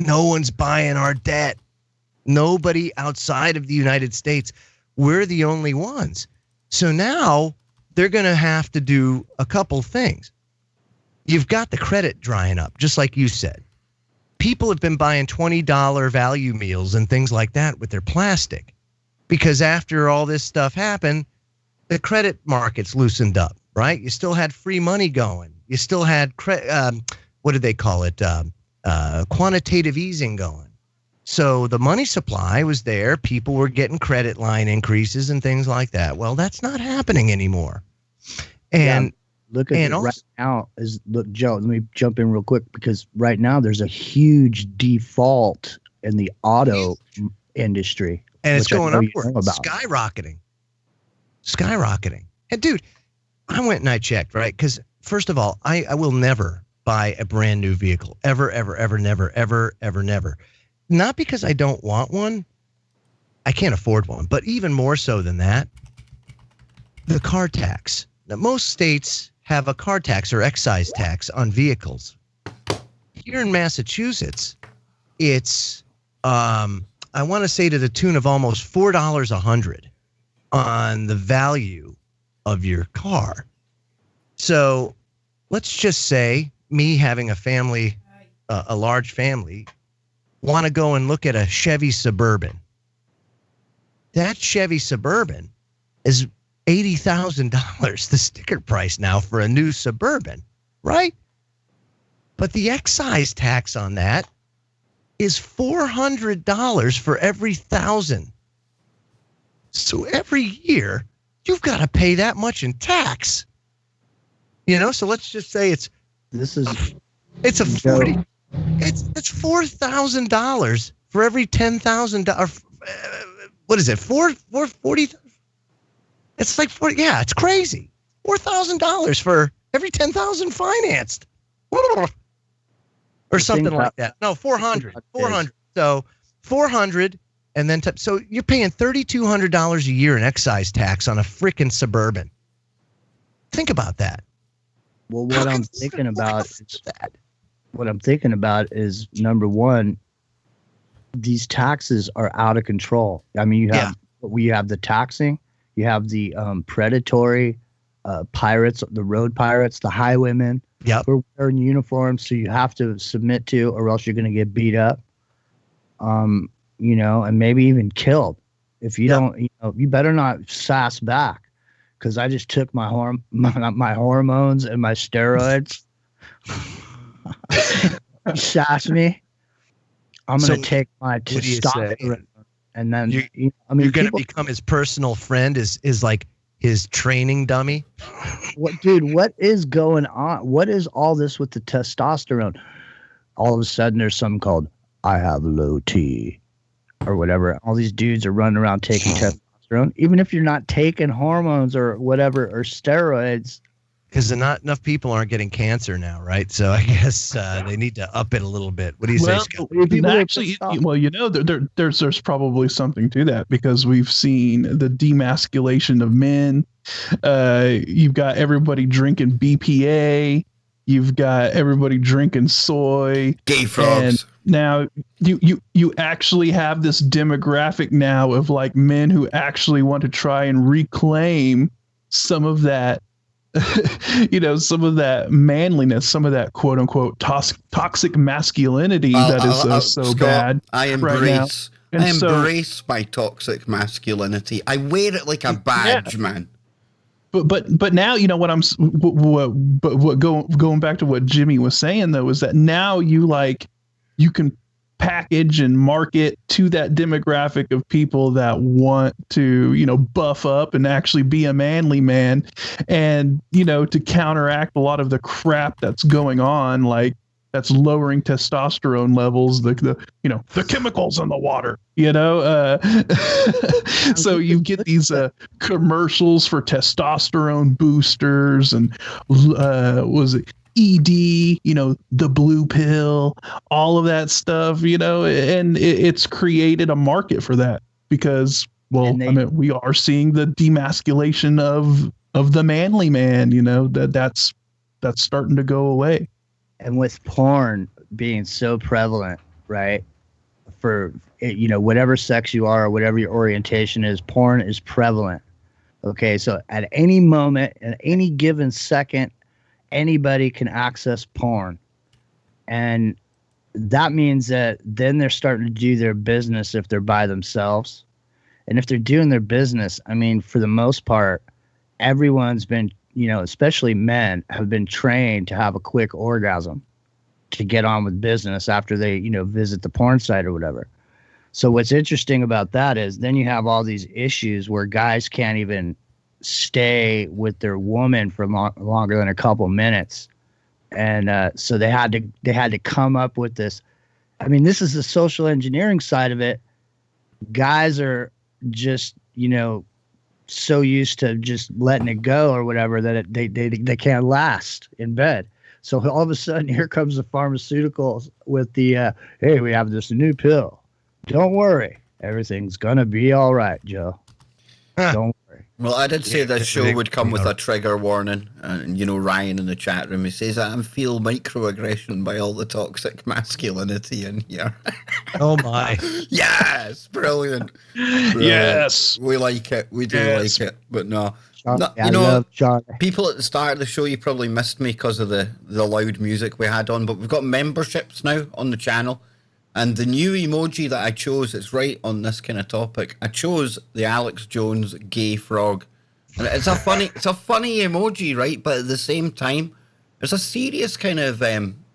No one's buying our debt. Nobody outside of the United States. We're the only ones. So now they're going to have to do a couple things. You've got the credit drying up, just like you said. People have been buying $20 value meals and things like that with their plastic because after all this stuff happened, the credit markets loosened up, right? You still had free money going. You still had, what did they call it? Quantitative easing going. So the money supply was there. People were getting credit line increases and things like that. Well, that's not happening anymore. And look at it right now. Look, Joe, let me jump in real quick because right now there's a huge default in the auto industry. And it's going upward, skyrocketing. And dude, I went and I checked, right? Because first of all, I will never buy a brand new vehicle. Ever, never. Not because I don't want one. I can't afford one. But even more so than that, the car tax. Now, most states have a car tax or excise tax on vehicles. Here in Massachusetts, it's, I want to say to the tune of almost $4 a hundred on the value of your car. So let's just say me having a family, a large family, want to go and look at a Chevy Suburban. That Chevy Suburban is $80,000, the sticker price now for a new Suburban, right? But the excise tax on that is $400 for every 1,000. So every year you've got to pay that much in tax. You know, so let's just say it's a 40. It's $4,000 for every $10,000. What is it? 40. It's like 40. Yeah, it's crazy. $4,000 for every 10,000 financed. Or something like that. No, 400. 400. So 400, and then so you're paying $3,200 a year in excise tax on a freaking Suburban. Think about that. Well, what I'm thinking about is number one, these taxes are out of control. I mean, we have the taxing, you have the predatory pirates, the road pirates, the highwaymen. Yep. We're wearing uniforms, so you have to submit to, or else you're going to get beat up. And maybe even killed. If you don't, you better not sass back, because I just took my hormones and my steroids. Sass me. I'm going to take my testosterone, and then you're going to become his personal friend, is like his training dummy. What is going on? What is all this with the testosterone? All of a sudden there's something called I have low T or whatever. All these dudes are running around taking testosterone, even if you're not taking hormones or whatever, or steroids. Because not enough people aren't getting cancer now, right? So I guess they need to up it a little bit. What do you say, Scott? There's probably something to that, because we've seen the demasculation of men. You've got everybody drinking BPA. You've got everybody drinking soy. Gay frogs. And now you actually have this demographic now of like men who actually want to try and reclaim some of that. Some of that manliness, some of that quote unquote toxic masculinity that is so Scott, bad. I embrace my toxic masculinity. I wear it like a badge, man. But now going back to what Jimmy was saying though, is that now you can package and market to that demographic of people that want to, buff up and actually be a manly man, and, to counteract a lot of the crap that's going on, like that's lowering testosterone levels, the chemicals in the water, so you get these commercials for testosterone boosters and was it ED, the blue pill, all of that stuff, and it's created a market for that, because, we are seeing the demasculation of the manly man, that's starting to go away. And with porn being so prevalent, right, for, whatever sex you are or whatever your orientation is, porn is prevalent. Okay, so at any moment, at any given second, anybody can access porn, and that means that then they're starting to do their business if they're by themselves. And if they're doing their business, I mean, for the most part, everyone's been, especially men, have been trained to have a quick orgasm to get on with business after they, visit the porn site or whatever. So what's interesting about that is then you have all these issues where guys can't even stay with their woman for longer than a couple minutes, and so they had to come up with this. I mean, this is the social engineering side of it. Guys are just so used to just letting it go or whatever that they can't last in bed. So all of a sudden, here comes the pharmaceuticals with the hey, we have this new pill. Don't worry, everything's gonna be all right, Joe. Don't worry. Well, I did say this show would come with a trigger warning. And, Ryan in the chat room, he says, I feel microaggression by all the toxic masculinity in here. Oh, my. Yes, brilliant. Yes. We like it. We do like it. But no. No, I love Charlie. people at the start of the show, you probably missed me because of the loud music we had on, but we've got memberships now on the channel. And the new emoji that I chose, it's right on this kind of topic. I chose the Alex Jones gay frog. And it's a funny emoji, right? But at the same time, there's a serious kind of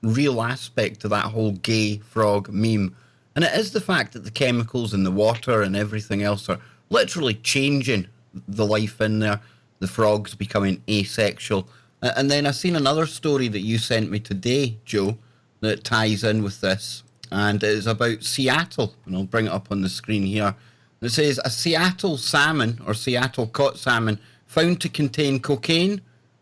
real aspect to that whole gay frog meme. And it is the fact that the chemicals in the water and everything else are literally changing the life in there. The frogs becoming asexual. And then I've seen another story that you sent me today, Joe, that ties in with this. And it is about Seattle. And I'll bring it up on the screen here. It says, a Seattle salmon, or Seattle caught salmon, found to contain cocaine,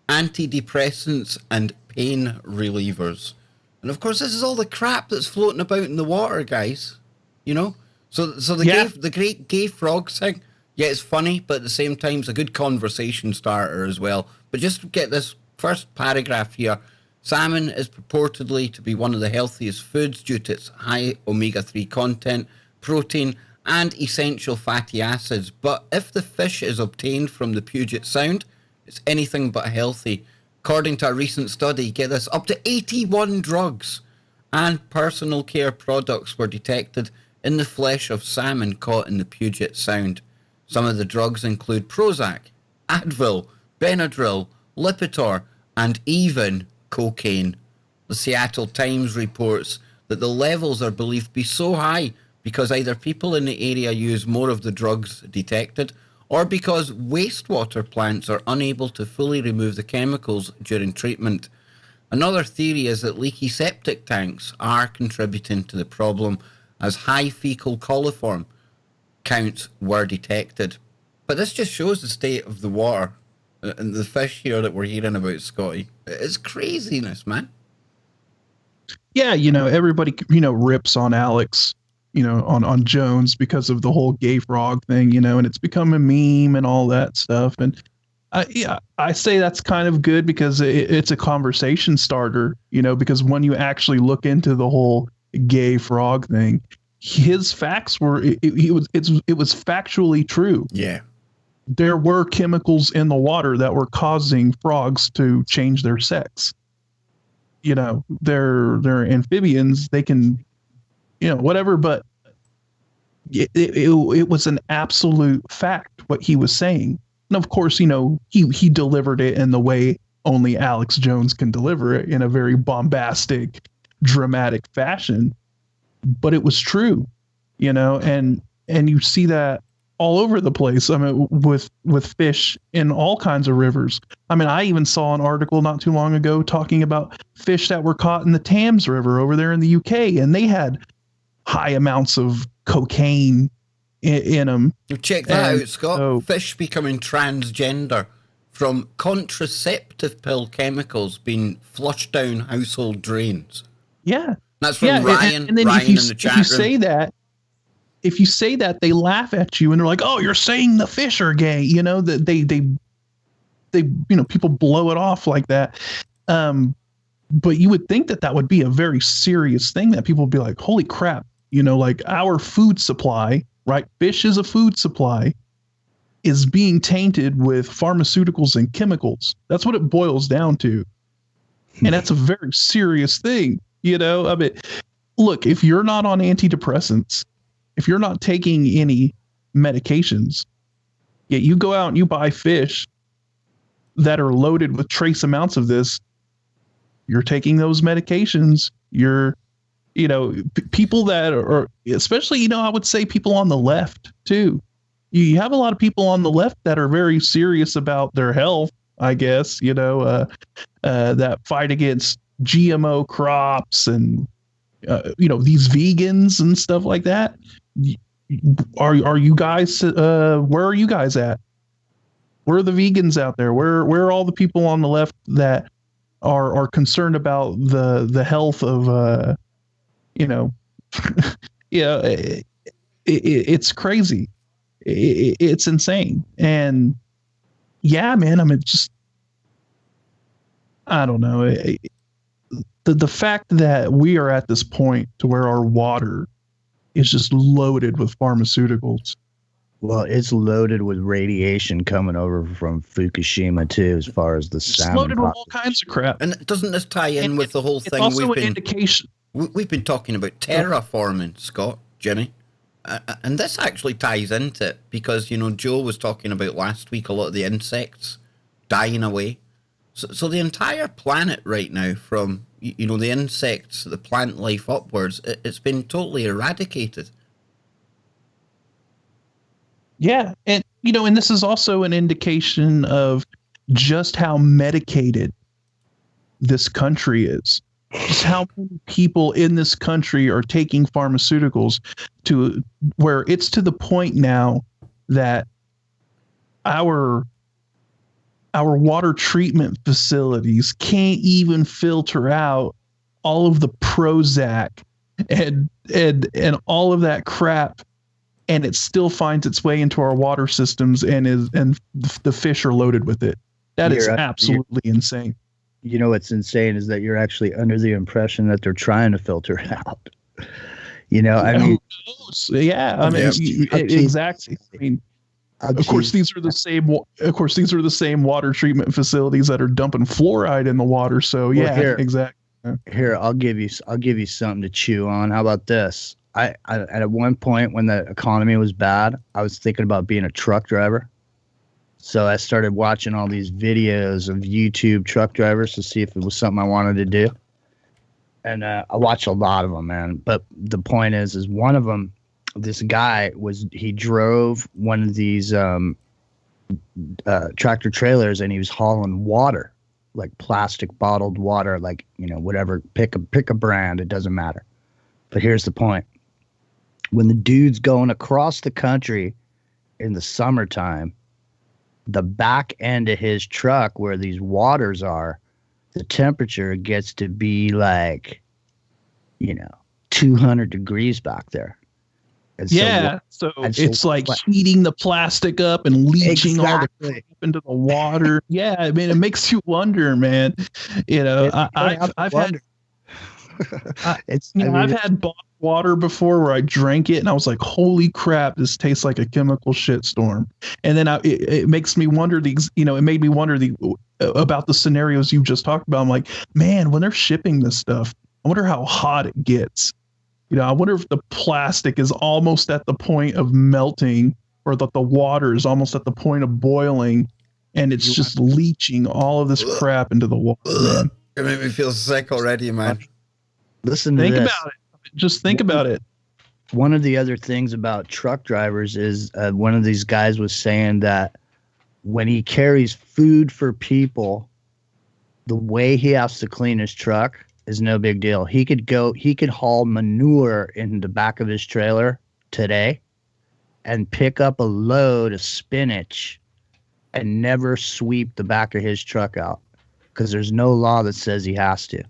antidepressants, and pain relievers. And of course, this is all the crap that's floating about in the water, guys. You know? So the great gay frog thing, yeah, it's funny, but at the same time, it's a good conversation starter as well. But just get this first paragraph here. Salmon is purportedly to be one of the healthiest foods due to its high omega-3 content, protein, and essential fatty acids. But if the fish is obtained from the Puget Sound, it's anything but healthy. According to a recent study, get this, up to 81 drugs and personal care products were detected in the flesh of salmon caught in the Puget Sound. Some of the drugs include Prozac, Advil, Benadryl, Lipitor, and even cocaine. The Seattle Times reports that the levels are believed to be so high because either people in the area use more of the drugs detected or because wastewater plants are unable to fully remove the chemicals during treatment. Another theory is that leaky septic tanks are contributing to the problem as high fecal coliform counts were detected. But this just shows the state of the water and the fish here that we're hearing about, Scotty. It's craziness, man. Yeah, everybody, rips on Alex, on Jones because of the whole gay frog thing, and it's become a meme and all that stuff. And I say that's kind of good because it's a conversation starter, because when you actually look into the whole gay frog thing, his facts were it was factually true. Yeah. There were chemicals in the water that were causing frogs to change their sex. They're amphibians. They can, whatever. But it was an absolute fact what he was saying. And of course, he delivered it in the way only Alex Jones can deliver it, in a very bombastic, dramatic fashion. But it was true, and you see that all over the place. I mean, with fish in all kinds of rivers. I mean, I even saw an article not too long ago talking about fish that were caught in the Thames River over there in the UK, and they had high amounts of cocaine in them. Check that out, Scott. Fish becoming transgender from contraceptive pill chemicals being flushed down household drains. Yeah. That's from Ryan. And then Ryan in the chat room. If you say that, they laugh at you and they're like, "Oh, you're saying the fish are gay." That they people blow it off like that. But you would think that would be a very serious thing, that people would be like, "Holy crap!" Like our food supply, right? Fish is a food supply, is being tainted with pharmaceuticals and chemicals. That's what it boils down to, and that's a very serious thing. I mean, look, if you're not on antidepressants, if you're not taking any medications, yet you go out and you buy fish that are loaded with trace amounts of this, you're taking those medications. You're, people that are, especially, I would say people on the left too. You have a lot of people on the left that are very serious about their health, I guess, that fight against GMO crops and these vegans and stuff like that. Are you guys where are you guys at? Where are the vegans out there? Where are all the people on the left that are concerned about the health of it's crazy. It's insane. And yeah, man, I mean, just I don't know. The fact that we are at this point to where our water is just loaded with pharmaceuticals Well, it's loaded with radiation coming over from Fukushima too, as far as the It's salmon. loaded with all kinds of crap. And doesn't this tie in And with the whole it's thing also an indication. we've been talking about terraforming, Scott, Jimmy? And this actually ties into it because, Joe was talking about last week a lot of the insects dying away. So the entire planet right now, from, the insects, the plant life upwards, it's been totally eradicated. Yeah. And, and this is also an indication of just how medicated this country is. Just how many people in this country are taking pharmaceuticals to where it's to the point now that our water treatment facilities can't even filter out all of the Prozac and all of that crap, and it still finds its way into our water systems and the fish are loaded with it. That is absolutely insane. You know what's insane is that you're actually under the impression that they're trying to filter it out. I mean, exactly. I mean, of course, these are the same. Of course, these are the same water treatment facilities that are dumping fluoride in the water. So exactly. Here, I'll give you something to chew on. How about this? I at one point when the economy was bad, I was thinking about being a truck driver. So I started watching all these videos of YouTube truck drivers to see if it was something I wanted to do. And I watched a lot of them, man. But the point is one of them, this guy he drove one of these tractor trailers, and he was hauling water, like plastic bottled water, like, whatever, pick a brand, it doesn't matter. But here's the point. When the dude's going across the country in the summertime, the back end of his truck where these waters are, the temperature gets to be like, 200 degrees back there. And so it's like heating the plastic up and leaching all the crap into the water. Yeah, I mean, it makes you wonder, man. I've had bought water before where I drank it and I was like, holy crap, this tastes like a chemical shitstorm. And then it makes me wonder it made me wonder about the scenarios you just talked about. I'm like, man, when they're shipping this stuff, I wonder how hot it gets. I wonder if the plastic is almost at the point of melting, or that the water is almost at the point of boiling, and it's just leaching all of this crap into the water. Man. It made me feel sick already, man. Listen to this. Think about it. Just think about it. One of the other things about truck drivers is one of these guys was saying that when he carries food for people, the way he has to clean his truck is no big deal. He could haul manure in the back of his trailer today and pick up a load of spinach and never sweep the back of his truck out because there's no law that says he has to.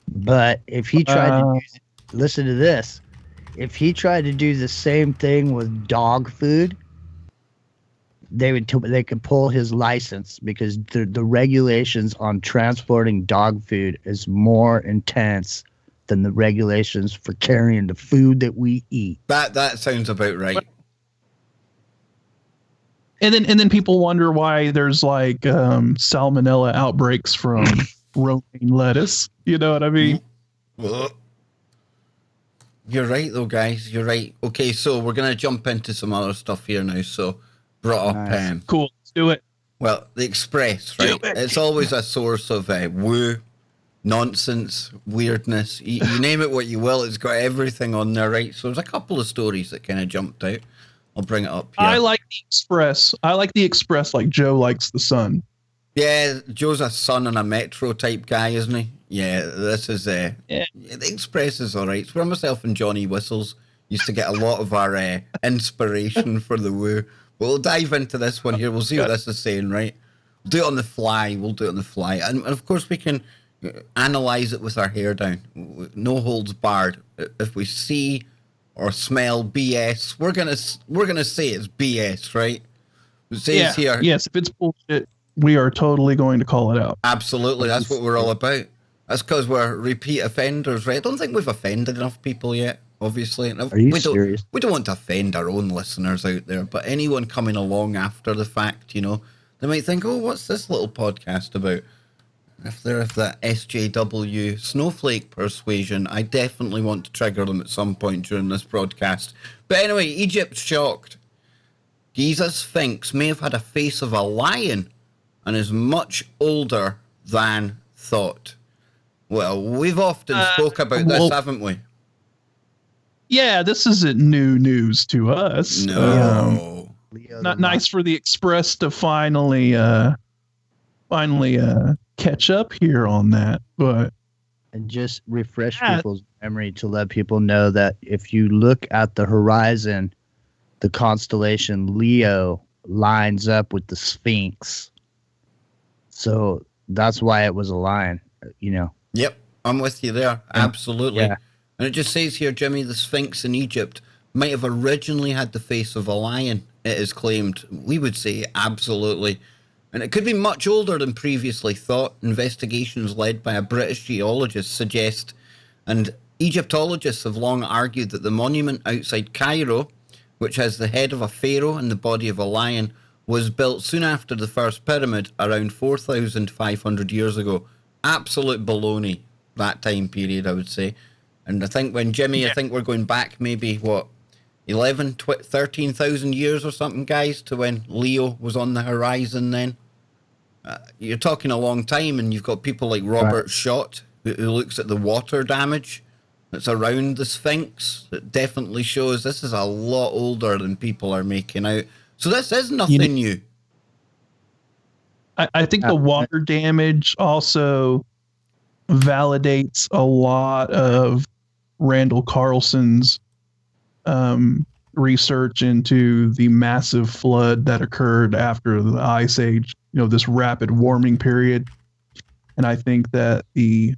But if he tried to listen to this, if he tried to do the same thing with dog food, they could pull his license because the regulations on transporting dog food is more intense than the regulations for carrying the food that we eat. That sounds about right. And then people wonder why there's like salmonella outbreaks from romaine lettuce. You know what I mean? You're right, though, guys. You're right. Okay, so we're going to jump into some other stuff here now. So, brought up... Nice. Cool. Let's do it. Well, the Express, right? It's always a source of woo, nonsense, weirdness. You name it what you will. It's got everything on there, right? So, there's a couple of stories that kind of jumped out. I'll bring it up here. I like the Express. I like the Express like Joe likes the Sun. Yeah, Joe's a Sun and a Metro type guy, isn't he? Yeah, this is... The Express is all right. It's where myself and Johnny Whistles used to get a lot of our inspiration for the woo. But we'll dive into this one here. We'll see what this is saying, right? We'll do it on the fly. And of course, we can analyze it with our hair down. No holds barred. If we see or smell BS, we're gonna say it's BS, right? It says here. Yes, if it's bullshit, we are totally going to call it out. Absolutely. That's what we're all about. That's because we're repeat offenders, right? I don't think we've offended enough people yet. obviously. And Are you serious? We don't want to offend our own listeners out there, but anyone coming along after the fact, you know, they might think, oh, what's this little podcast about? If they're of that SJW snowflake persuasion, I definitely want to trigger them at some point during this broadcast. But anyway, Egypt's shocked. Giza's Sphinx may have had a face of a lion and is much older than thought. Well, we've often spoke about this, haven't we? Yeah, this isn't new news to us. No. Not nice for the Express to finally catch up here on that, but and just refresh people's memory to let people know that if you look at the horizon, the constellation Leo lines up with the Sphinx. So that's why it was a lion, you know. Yep, I'm with you there. Absolutely. Yeah. And it just says here, Jimmy, the Sphinx in Egypt might have originally had the face of a lion, it is claimed. We would say absolutely. And it could be much older than previously thought. Investigations led by a British geologist suggest, and Egyptologists have long argued that the monument outside Cairo, which has the head of a pharaoh and the body of a lion, was built soon after the first pyramid, around 4,500 years ago. Absolute baloney, that time period, I would say. And I think when Jimmy, I think we're going back maybe, 13,000 years or something, guys, to when Leo was on the horizon then. You're talking a long time, and you've got people like Robert Schott, who looks at the water damage that's around the Sphinx. That definitely shows this is a lot older than people are making out. So this is nothing new. I think the water damage also validates a lot of Randall Carlson's research into the massive flood that occurred after the Ice Age, you know, this rapid warming period. And I think that the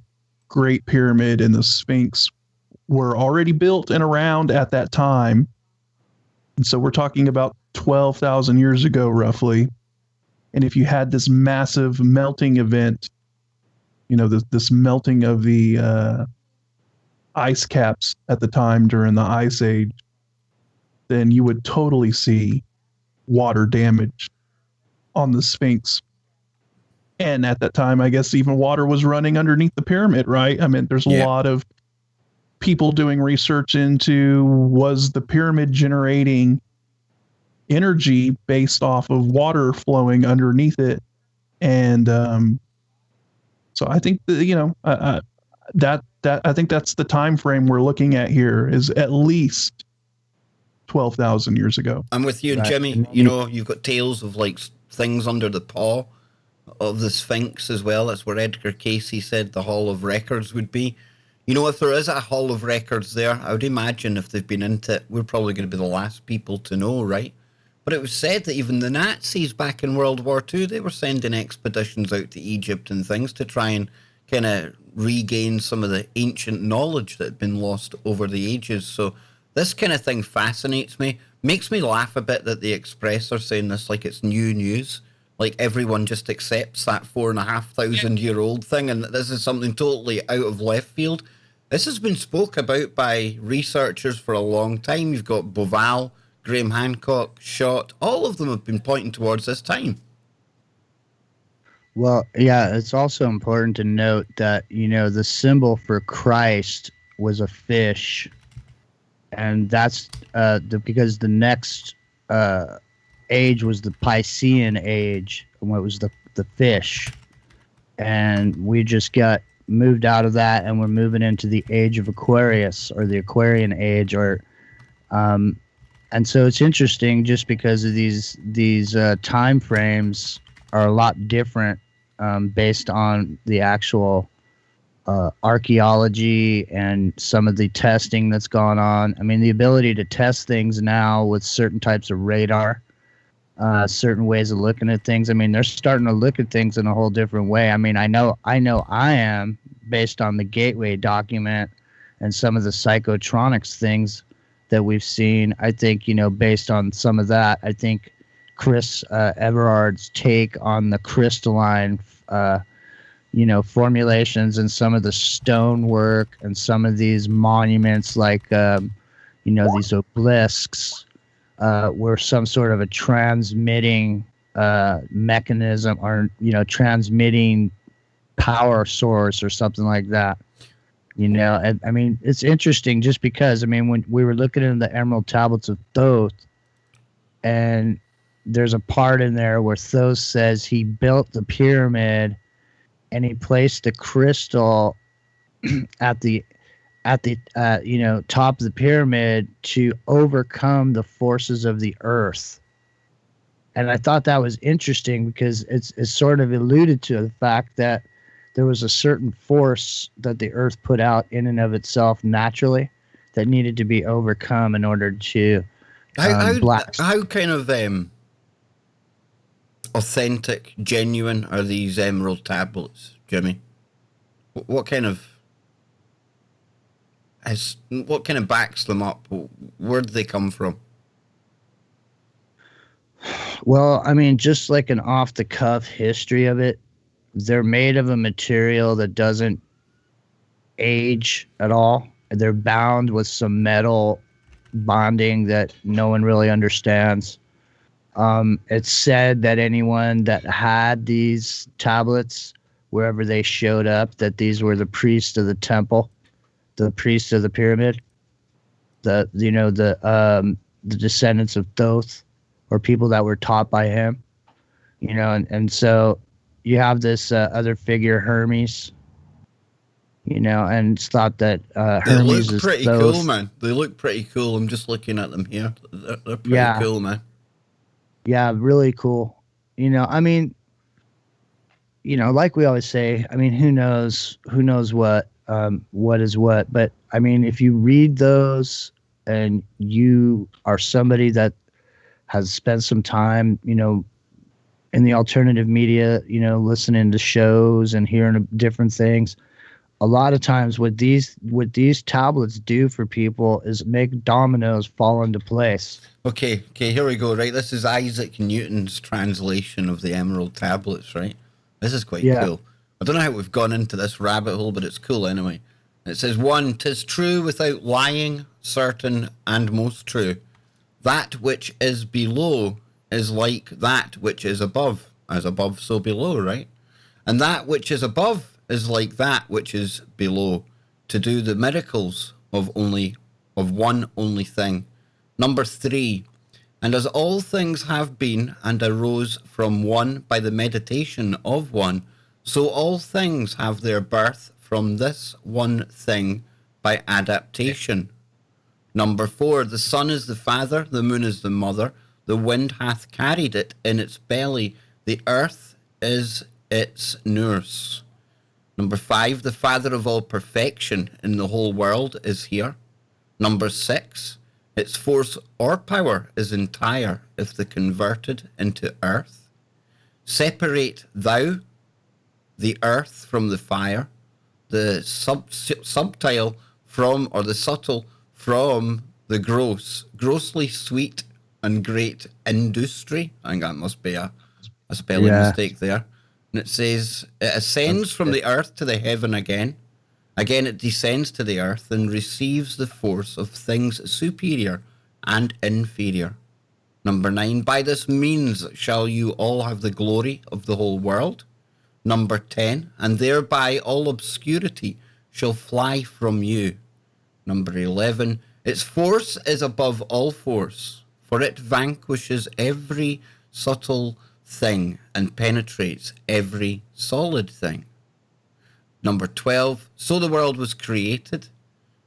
Great Pyramid and the Sphinx were already built and around at that time. And so we're talking about 12,000 years ago, roughly. And if you had this massive melting event, you know, this melting of the ice caps at the time during the Ice Age, then you would totally see water damage on the Sphinx. And at that time, I guess even water was running underneath the pyramid, right? I mean, there's a lot of people doing research into, was the pyramid generating energy based off of water flowing underneath it? And so I think that, you know, that I think that's the time frame we're looking at here, is at least 12,000 years ago. I'm with you, Jimmy. You know, you've got tales of like things under the paw of the Sphinx as well. That's where Edgar Casey said the Hall of Records would be. You know, if there is a Hall of Records there, I would imagine if they've been into it, we're probably going to be the last people to know, right? But it was said that even the Nazis back in World War II, they were sending expeditions out to Egypt and things to try and kind of regain some of the ancient knowledge that had been lost over the ages. So this kind of thing fascinates me. Makes me laugh a bit that the Express are saying this like it's new news. Like everyone just accepts that 4,500-year-old thing, and that this is something totally out of left field. This has been spoke about by researchers for a long time. You've got Boval, Graham Hancock, Schott. All of them have been pointing towards this time. Well, yeah, it's also important to note that, you know, the symbol for Christ was a fish. And that's because the next age was the Piscean age, and what was the fish. And we just got moved out of that, and we're moving into the age of Aquarius, or the Aquarian age, or and so it's interesting just because of these time frames are a lot different based on the actual archaeology and some of the testing that's gone on. I mean, the ability to test things now with certain types of radar, certain ways of looking at things. I mean, they're starting to look at things in a whole different way. I mean, I know I am, based on the Gateway document and some of the psychotronics things that we've seen. I think, you know, based on some of that, I think Chris Everard's take on the crystalline formulations and some of the stonework and some of these monuments, like these obelisks, were some sort of a transmitting mechanism, or transmitting power source or something like that. And I mean, it's interesting just because, I mean, when we were looking into the Emerald Tablets of Thoth, and there's a part in there where Thoth says he built the pyramid and he placed the crystal at the top of the pyramid to overcome the forces of the earth. And I thought that was interesting because it's sort of alluded to the fact that there was a certain force that the earth put out in and of itself naturally that needed to be overcome in order to how kind of authentic, genuine are these emerald tablets, Jimmy? What kind of backs them up? Where did they come from? Well, I mean, just like an off-the-cuff history of it, they're made of a material that doesn't age at all. They're bound with some metal bonding that no one really understands. It's said that anyone that had these tablets, wherever they showed up, that these were the priests of the temple, the priests of the pyramid, the descendants of Thoth, or people that were taught by him, and so you have this other figure, Hermes, and it's thought that Hermes they look pretty cool, man. They look pretty cool. I'm just looking at them here. They're pretty cool, man. Yeah, really cool. I mean, like we always say, I mean, who knows what is what. But I mean, if you read those and you are somebody that has spent some time, in the alternative media, listening to shows and hearing different things, a lot of times what these tablets do for people is make dominoes fall into place. Okay, here we go, right? This is Isaac Newton's translation of the Emerald Tablets, right? This is quite cool. I don't know how we've gone into this rabbit hole, but it's cool anyway. It says, 1, 'tis true without lying, certain and most true. That which is below is like that which is above. As above, so below, right? And that which is above is like that which is below, to do the miracles of one only thing. Number 3, and as all things have been and arose from one by the meditation of one, so all things have their birth from this one thing by adaptation. Number 4, the sun is the father, the moon is the mother, the wind hath carried it in its belly, the earth is its nurse. Number 5, the father of all perfection in the whole world is here. Number 6, its force or power is entire if the converted into earth. Separate thou the earth from the fire, the subtile from, or the subtle from the gross, grossly sweet and great industry. I think that must be a spelling mistake there. And it says, it ascends from the earth to the heaven again. Again it descends to the earth and receives the force of things superior and inferior. Number 9, by this means shall you all have the glory of the whole world. Number 10, and thereby all obscurity shall fly from you. Number 11, its force is above all force, for it vanquishes every subtle thing and penetrates every solid thing. Number 12, so the world was created.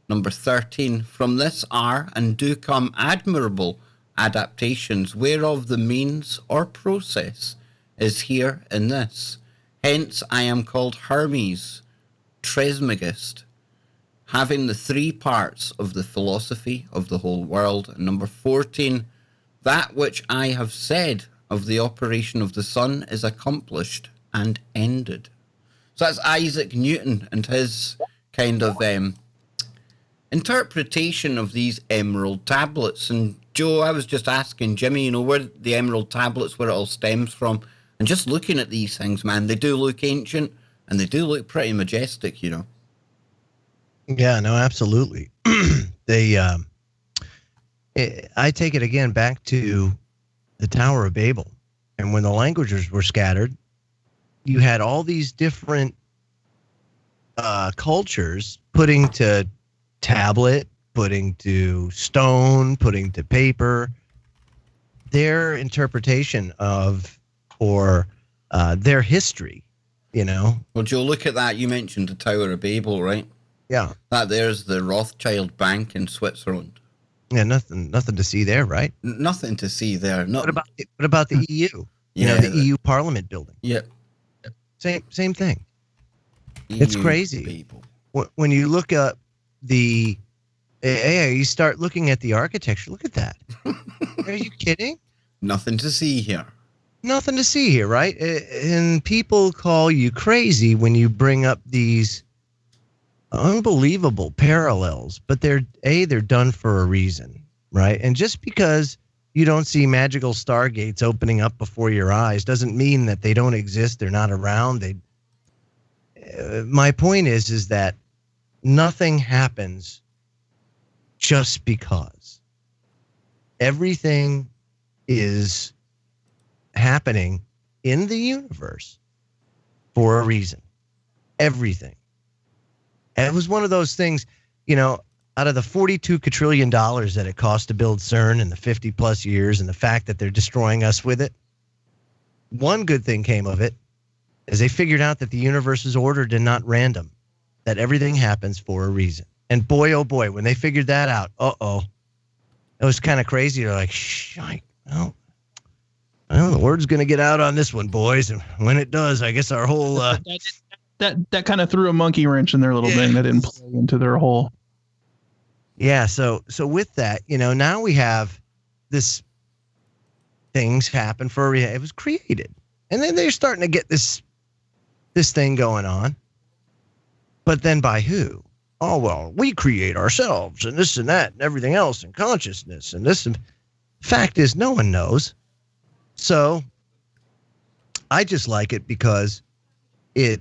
Number 13, from this are and do come admirable adaptations, whereof the means or process is here in this. Hence I am called Hermes Trismegistus, having the 3 parts of the philosophy of the whole world. And number 14, that which I have said of the operation of the sun is accomplished and ended. So that's Isaac Newton and his kind of interpretation of these emerald tablets. And Joe, I was just asking Jimmy, where the emerald tablets, where it all stems from. And just looking at these things, man, they do look ancient. and they do look pretty majestic, you know. Yeah, no, absolutely. I take it again back to the Tower of Babel. And when the languages were scattered, you had all these different cultures putting to tablet, putting to stone, putting to paper, their interpretation of or their history, you know. Well, Joe, look at that. You mentioned the Tower of Babel, right? Yeah. That there's the Rothschild Bank in Switzerland. Yeah, nothing to see there, right? Nothing to see there. What about the EU? You know, the EU Parliament building. Yeah. Same thing. EU It's crazy. People. When you look at you start looking at the architecture. Look at that. Are you kidding? Nothing to see here. Nothing to see here, right? And people call you crazy when you bring up these unbelievable parallels, but they're done for a reason, right? And just because you don't see magical stargates opening up before your eyes doesn't mean that they don't exist. They're not around. My point is that nothing happens just because. Everything is happening in the universe for a reason. Everything. And it was one of those things, you know, out of the $42 quadrillion that it cost to build CERN in the 50 plus years and the fact that they're destroying us with it, one good thing came of it is they figured out that the universe is ordered and not random, that everything happens for a reason. And boy, oh boy, when they figured that out, it was kind of crazy. They're like, well, the word's going to get out on this one, boys. And when it does, I guess our whole... That kind of threw a monkey wrench in their little thing that didn't play into their whole. Yeah. So with that, you know, now we have this things happen for a reason. It was created. And then they're starting to get this thing going on. But then by who? Oh, well, we create ourselves and this and that and everything else and consciousness and this. And fact is, no one knows. So I just like it because it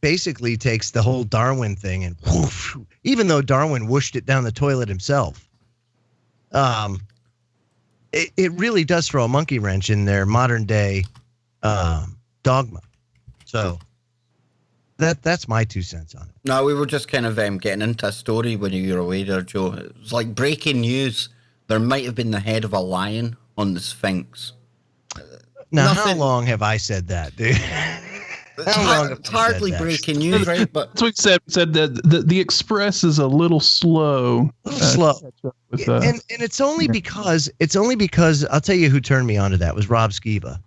basically takes the whole Darwin thing and whoosh, even though Darwin whooshed it down the toilet himself, it really does throw a monkey wrench in their modern day dogma. So that's my 2 cents on it. No, we were just kind of getting into a story when you were away there, Joe. It was like breaking news. There might have been the head of a lion on the Sphinx. Now, how long have I said that, dude? It's hardly breaking news, right? But that's what we said that the Express is a little slow. And it's only because I'll tell you who turned me on to that was Rob Skiba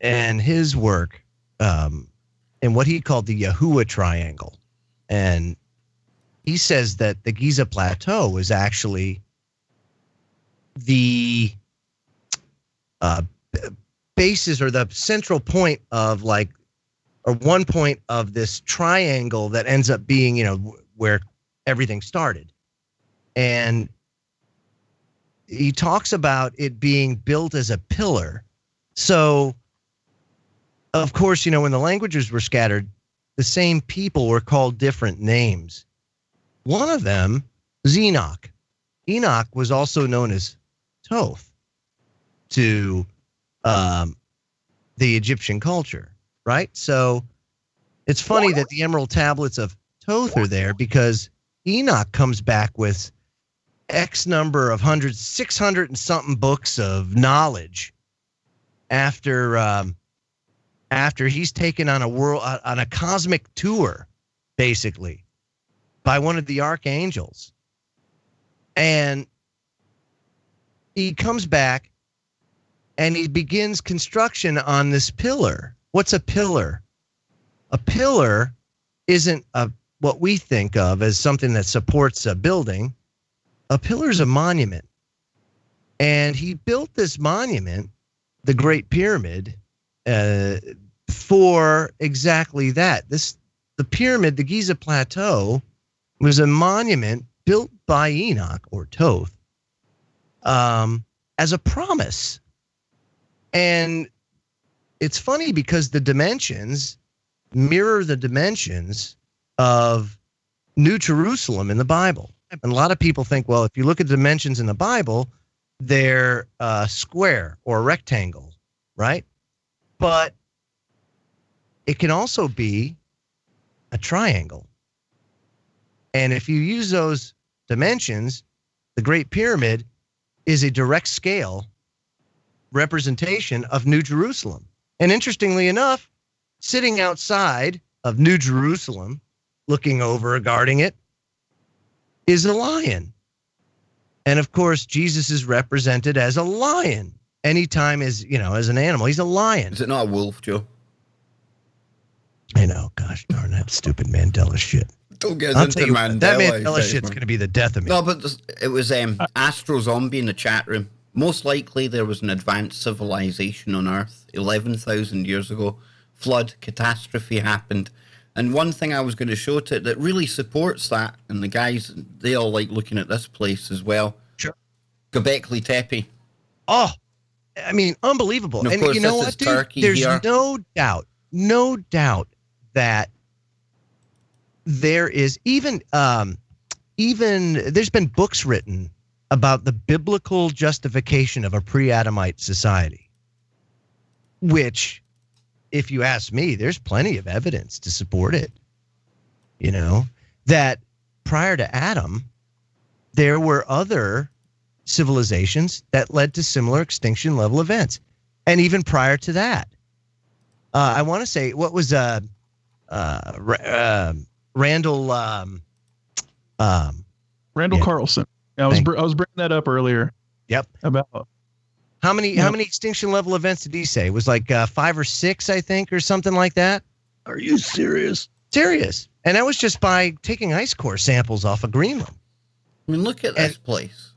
and his work and what he called the Yahuwah Triangle. And he says that the Giza Plateau is actually the basis or the central point of or one point of this triangle that ends up being, you know, where everything started. And he talks about it being built as a pillar. So, of course, you know, when the languages were scattered, the same people were called different names. One of them was Enoch. Enoch was also known as Thoth to the Egyptian culture. Right. So it's funny that the emerald tablets of Thoth are there because Enoch comes back with X number of hundreds, 600 and something books of knowledge after he's taken on a cosmic tour, basically, by one of the archangels. And he comes back and he begins construction on this pillar. What's a pillar? A pillar isn't what we think of as something that supports a building. A pillar is a monument. And he built this monument, the Great Pyramid, for exactly that. The pyramid, the Giza Plateau, was a monument built by Enoch or Thoth as a promise. And it's funny because the dimensions mirror the dimensions of New Jerusalem in the Bible. And a lot of people think, well, if you look at the dimensions in the Bible, they're square or rectangle, right? But it can also be a triangle. And if you use those dimensions, the Great Pyramid is a direct scale representation of New Jerusalem. And interestingly enough, sitting outside of New Jerusalem, looking over, guarding it, is a lion. And of course, Jesus is represented as a lion. Anytime as an animal, he's a lion. Is it not a wolf, Joe? I know. Gosh darn that stupid Mandela shit. Don't get into Mandela. That Mandela shit's going to be the death of me. No, but it was Astro Zombie in the chat room. Most likely there was an advanced civilization on Earth 11,000 years ago. Flood, catastrophe happened. And one thing I was going to show to it that really supports that, and the guys, they all like looking at this place as well. Sure. Göbekli Tepe. Oh, I mean, unbelievable. And, of course, you know what, dude? There's here. no doubt that there is even there's been books written about the biblical justification of a pre-Adamite society, which, if you ask me, there's plenty of evidence to support it. That prior to Adam, there were other civilizations that led to similar extinction level events. And even prior to that, I want to say, what was Randall Carlson. I was bringing that up earlier. Yep. About how many extinction level events did he say? It was like 5 or 6, I think, or something like that. Are you serious? Serious. And that was just by taking ice core samples off of Greenland. I mean, look at this place.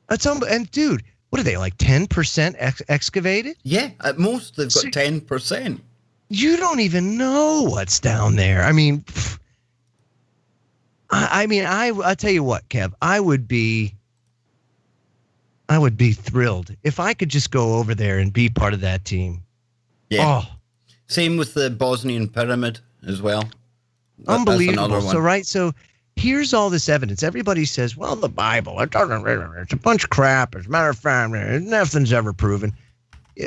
And dude, what are they, like 10% excavated? Yeah, at most they've got 10%. You don't even know what's down there. I mean, I tell you what, Kev, I would be thrilled if I could just go over there and be part of that team. Yeah. Oh. Same with the Bosnian pyramid as well. Unbelievable. So here's all this evidence. Everybody says, well, the Bible, it's a bunch of crap. As a matter of fact, nothing's ever proven.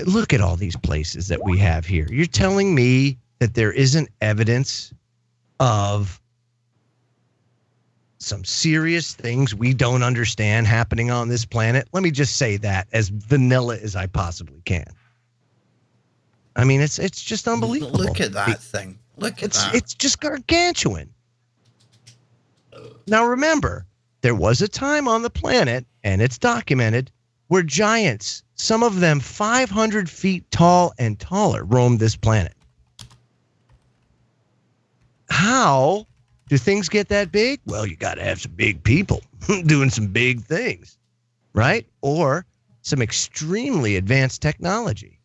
Look at all these places that we have here. You're telling me that there isn't evidence of some serious things we don't understand happening on this planet? Let me just say that as vanilla as I possibly can. I mean, it's just unbelievable. Look at that thing. Look at that. It's just gargantuan. Now, remember, there was a time on the planet, and it's documented, where giants, some of them 500 feet tall and taller, roamed this planet. How do things get that big? Well, you got to have some big people doing some big things, right? Or some extremely advanced technology.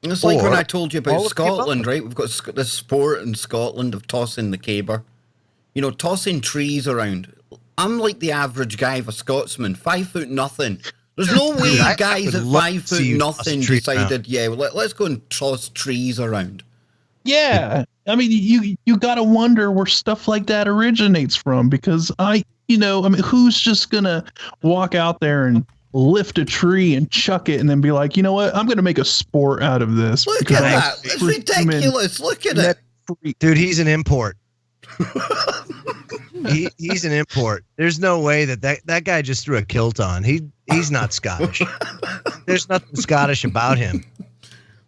It's like when I told you about Scotland, right? We've got this sport in Scotland of tossing the caber. Tossing trees around. I'm like the average guy of a Scotsman, 5 foot nothing. There's no way guys at 5 foot nothing decided, let's go and toss trees around. Yeah. I mean, you got to wonder where stuff like that originates from, because who's just going to walk out there and lift a tree and chuck it and then be like, you know what, I'm going to make a sport out of this. Look at that. It's ridiculous. Look at it. Dude, he's an import. He's an import. There's no way that guy just threw a kilt on. He's not Scottish. There's nothing Scottish about him.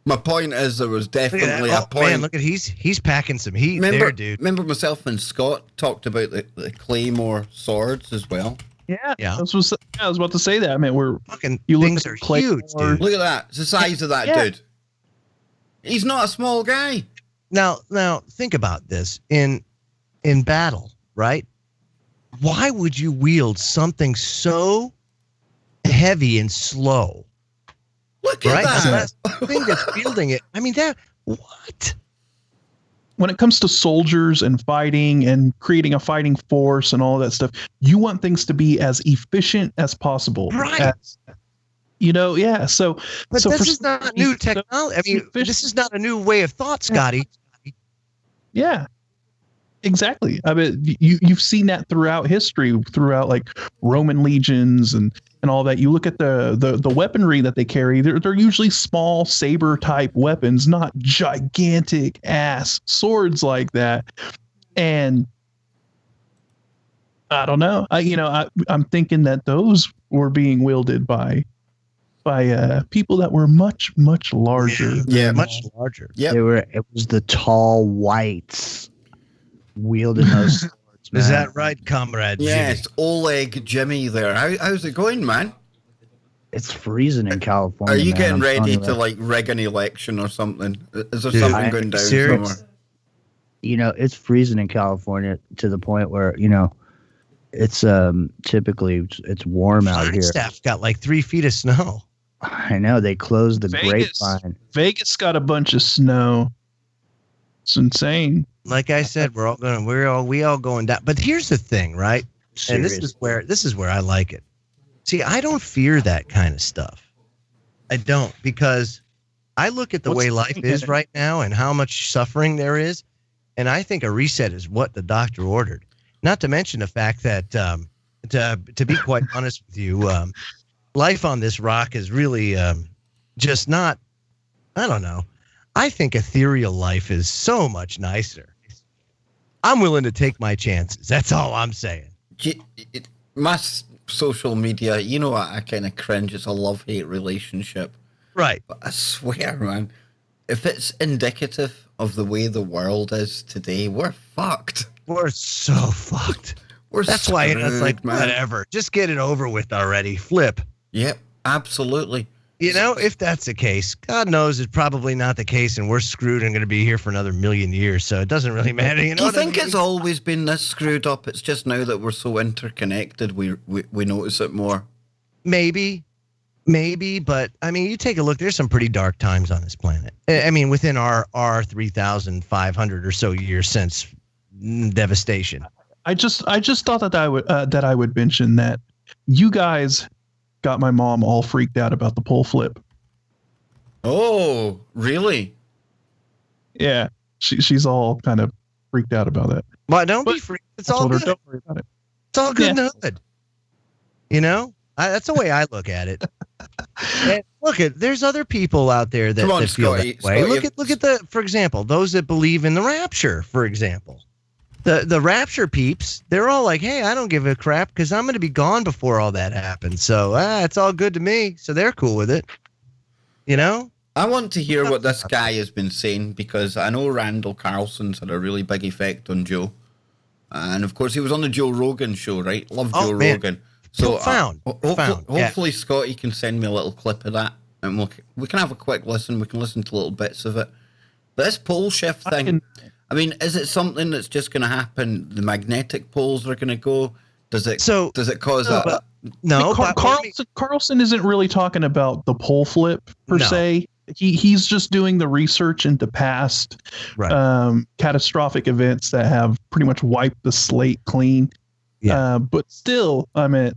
My point is, there was definitely a point. Man, look at he's packing some heat there, dude. Remember myself and Scott talked about the Claymore swords as well. Yeah. I was about to say that. I mean, things are huge, dude. Look at that. It's the size of that dude. He's not a small guy. Now think about this. In battle, right? Why would you wield something so heavy and slow? Look at that. The thing that's wielding it. I mean, what? When it comes to soldiers and fighting and creating a fighting force and all that stuff, you want things to be as efficient as possible. Right. Yeah. So, but so this is not new technology. I mean, this is not a new way of thought, Scotty. Yeah. Exactly. I mean, you've seen that throughout history, throughout like Roman legions and all that. You look at the weaponry that they carry; they're usually small saber type weapons, not gigantic ass swords like that. And I don't know. I'm thinking that those were being wielded by people that were much larger. Yeah, much larger. Yeah, It was the tall whites wielding those swords. Man. Is that right, comrade? Yes, Jimmy? Oleg Jimmy there. How's it going, man? It's freezing in California. Are you man. getting I'm ready telling to you. like rig an election or something? Is there Dude, something going down serious? somewhere? It's freezing in California to the point where it's typically it's warm out here. Flagstaff got like 3 feet of snow. I know they closed the Vegas. grapevine. Vegas got a bunch of snow. It's insane. Like I said, we all going down. But here's the thing, right? And this is where I like it. See, I don't fear that kind of stuff. I don't, because I look at the way life is right now and how much suffering there is, and I think a reset is what the doctor ordered. Not to mention the fact that, to be quite honest with you, life on this rock is really just not. I don't know. I think ethereal life is so much nicer. I'm willing to take my chances. That's all I'm saying. My social media, I kind of cringe. It's a love-hate relationship. Right. But I swear, man, if it's indicative of the way the world is today, we're fucked. We're so fucked. That's why it's like, man, whatever. Just get it over with already. Flip. Yep, absolutely. If that's the case, God knows it's probably not the case, and we're screwed and going to be here for another million years, so it doesn't really matter. Do you think it's always been this screwed up? It's just now that we're so interconnected, we notice it more. Maybe, but I mean, you take a look. There's some pretty dark times on this planet. I mean, within our 3,500 or so years since devastation. I just thought that I would mention that you guys got my mom all freaked out about the pole flip. Oh, really? Yeah, she's all kind of freaked out about that. Well, don't be freaked. It's all good. Don't worry about it. It's all good and good. That's the way I look at it. And there's other people out there that feel that way. Look at for example, those that believe in the rapture, for example. The rapture peeps, they're all like, hey, I don't give a crap because I'm going to be gone before all that happens. So it's all good to me. So they're cool with it. I want to hear what this guy has been saying, because I know Randall Carlson's had a really big effect on Joe. And of course, he was on the Joe Rogan show, right? Love Joe Rogan. So hopefully Scotty can send me a little clip of that, and we can have a quick listen. We can listen to little bits of it. But this pole shift thing, I mean, is it something that's just going to happen? The magnetic poles are going to go? Does it cause a... No, Carlson isn't really talking about the pole flip per se. He's just doing the research into past catastrophic events that have pretty much wiped the slate clean. Yeah. But still, I mean,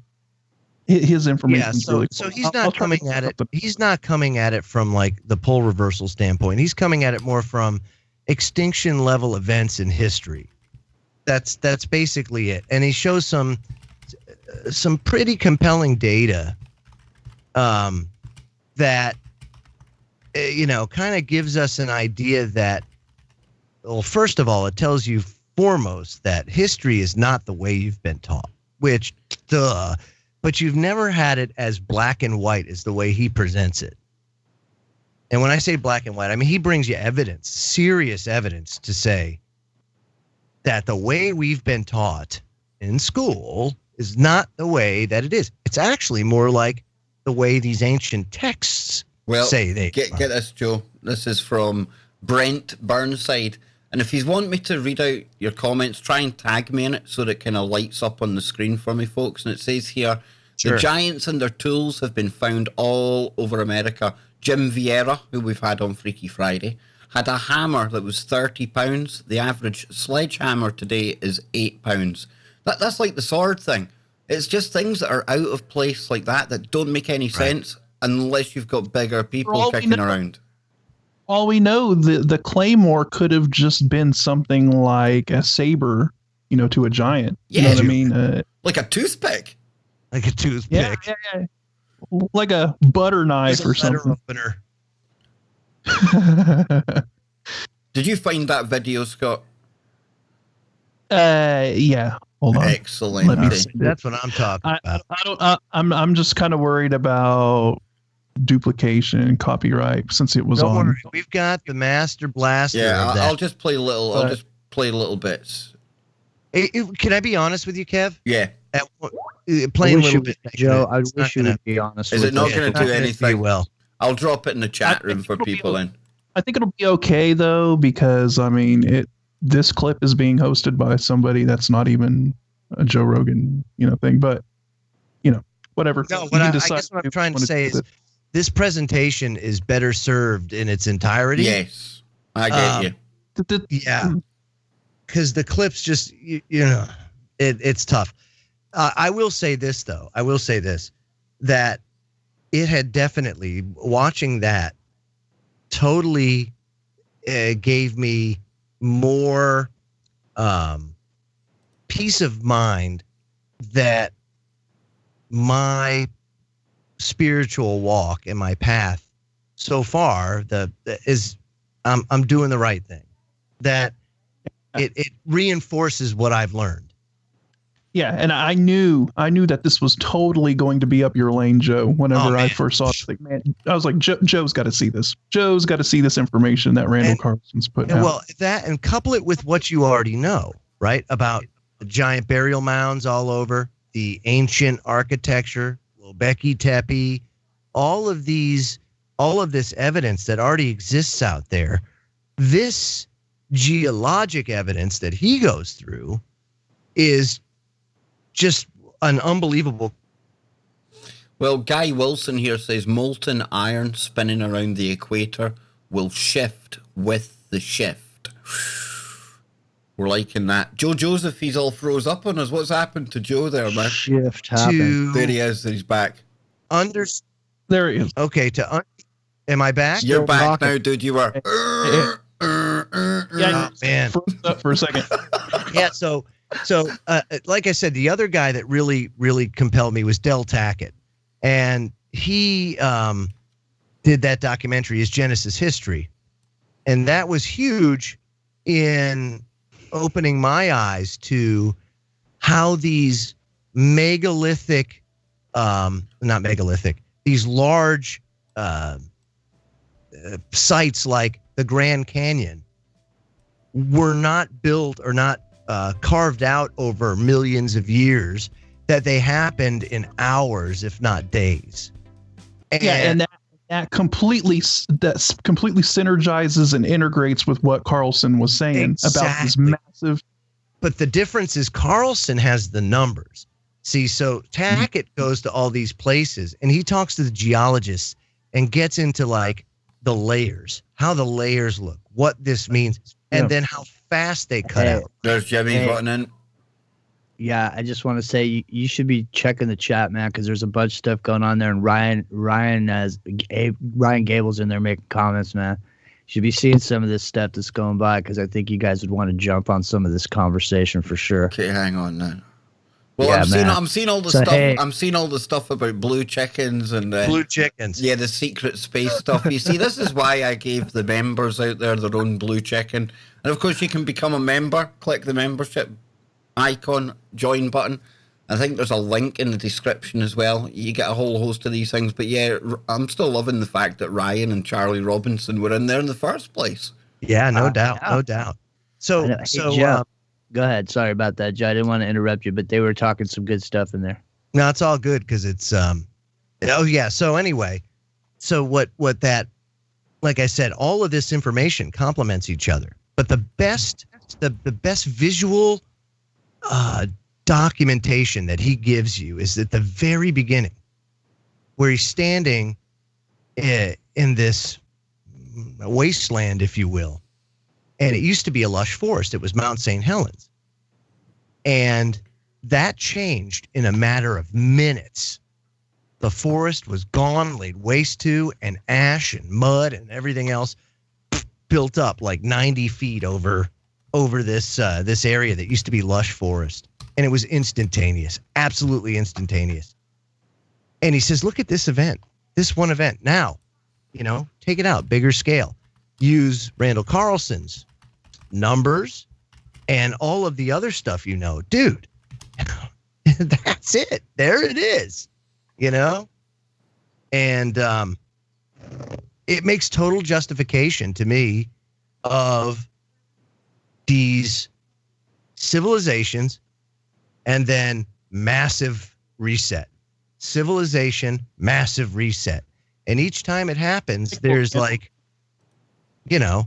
his information is really cool. So he's not coming at it. He's not coming at it from like the pole reversal standpoint. He's coming at it more from extinction level events in history. That's basically it. And he shows some pretty compelling data that kind of gives us an idea that, well, first of all, it tells you foremost that history is not the way you've been taught, which but you've never had it as black and white as the way he presents it. And when I say black and white, I mean, he brings you evidence, serious evidence to say that the way we've been taught in school is not the way that it is. It's actually more like the way these ancient texts say they get this, Joe. This is from Brent Burnside. And if you want me to read out your comments, try and tag me in it so that it kind of lights up on the screen for me, folks. And it says here, the giants and their tools have been found all over America. Jim Vieira, who we've had on Freaky Friday, had a hammer that was 30 pounds. The average sledgehammer today is 8 pounds. That's like the sword thing. It's just things that are out of place like that don't make any sense. unless you've got bigger people all we kicking know- around. All we know, the Claymore could have just been something like a saber, to a giant. You know what I mean? Like a toothpick. Like a toothpick. Yeah. Like a butter knife or something. Opener. Did you find that video, Scott? Yeah. Hold on. Excellent. Let me Okay. see. That's what I'm talking about. I'm just kind of worried about duplication and copyright since it was Don't on. worry. We've got the master blaster. Yeah, of that. I'll just play little bits. Can I be honest with you, Kev? Yeah. Playing little bit, Joe. I wish you would be honest. Is with it not us. going to do anything? Well, I'll drop it in the chat room for it'll be people okay. in. I think it'll be okay though, because this clip is being hosted by somebody that's not even a Joe Rogan, thing. But whatever. No, You what can I decide guess what I'm if trying you to wanna say do is this presentation is better served in its entirety. Yes, I get you. it. Yeah, because the clips just it's tough. I will say this though. That it had definitely, watching that totally gave me more peace of mind that my spiritual walk and my path so far I'm doing the right thing. That it reinforces what I've learned. Yeah, and I knew that this was totally going to be up your lane, Joe. Whenever I first saw it, I was like, Joe's got to see this. Joe's got to see this information that Randall Carlson's putting out. Well, that, and couple it with what you already know, right? About the giant burial mounds all over, the ancient architecture, Lobeki Tepe, all of this evidence that already exists out there. This geologic evidence that he goes through is just an unbelievable. Well, Guy Wilson here says molten iron spinning around the equator will shift with the shift. We're liking that. Joe Joseph, he's all froze up on us. What's happened to Joe there, man? Shift happened. There he is. He's back. There he is. Okay, am I back? You're back talking. now, dude. You were. Yeah, man. froze up for a second. Yeah, so like I said, the other guy that really, really compelled me was Del Tackett. And he did that documentary, his Genesis History. And that was huge in opening my eyes to how these megalithic, not megalithic, these large sites like the Grand Canyon were not built or not carved out over millions of years, that they happened in hours, if not days. And that completely synergizes and integrates with what Carlson was saying about this massive. But the difference is Carlson has the numbers. See, so Tackett goes to all these places and he talks to the geologists and gets into like the layers, how the layers look, what this means, and then how fast they cut out. There's Jimmy button in. Yeah, I just want to say you should be checking the chat, man, because there's a bunch of stuff going on there, and Ryan Gable's in there making comments, man. You should be seeing some of this stuff that's going by, because I think you guys would want to jump on some of this conversation for sure. Okay, hang on then. Well, Yeah, I'm seeing all the So, stuff. hey. I'm seeing all the stuff about blue chickens and Blue chickens. yeah, the secret space stuff. You see, this is why I gave the members out there their own blue chicken. And of course, you can become a member. Click the membership icon, join button. I think there's a link in the description as well. You get a whole host of these things. But yeah, I'm still loving the fact that Ryan and Charlie Robinson were in there in the first place. Yeah, no doubt. So, Hey, Joe, go ahead. Sorry about that, Joe. I didn't want to interrupt you, but they were talking some good stuff in there. no, it's all good because it's So anyway, so what that, like I said, all of this information complements each other. But the best visual documentation that he gives you is at the very beginning, where he's standing in this wasteland, if you will. And it used to be a lush forest. It was Mount St. Helens. And that changed in a matter of minutes The forest was gone, laid waste to, and ash and mud and everything else built up like 90 feet over this area that used to be lush forest. And it was instantaneous, absolutely instantaneous. And he says, look at this event, this one event. Now, take it out, bigger scale. Use Randall Carlson's numbers and all of the other stuff, dude. That's it. There it is, And it makes total justification to me of these civilizations and then massive reset. Civilization, massive reset. And each time it happens, there's like, there's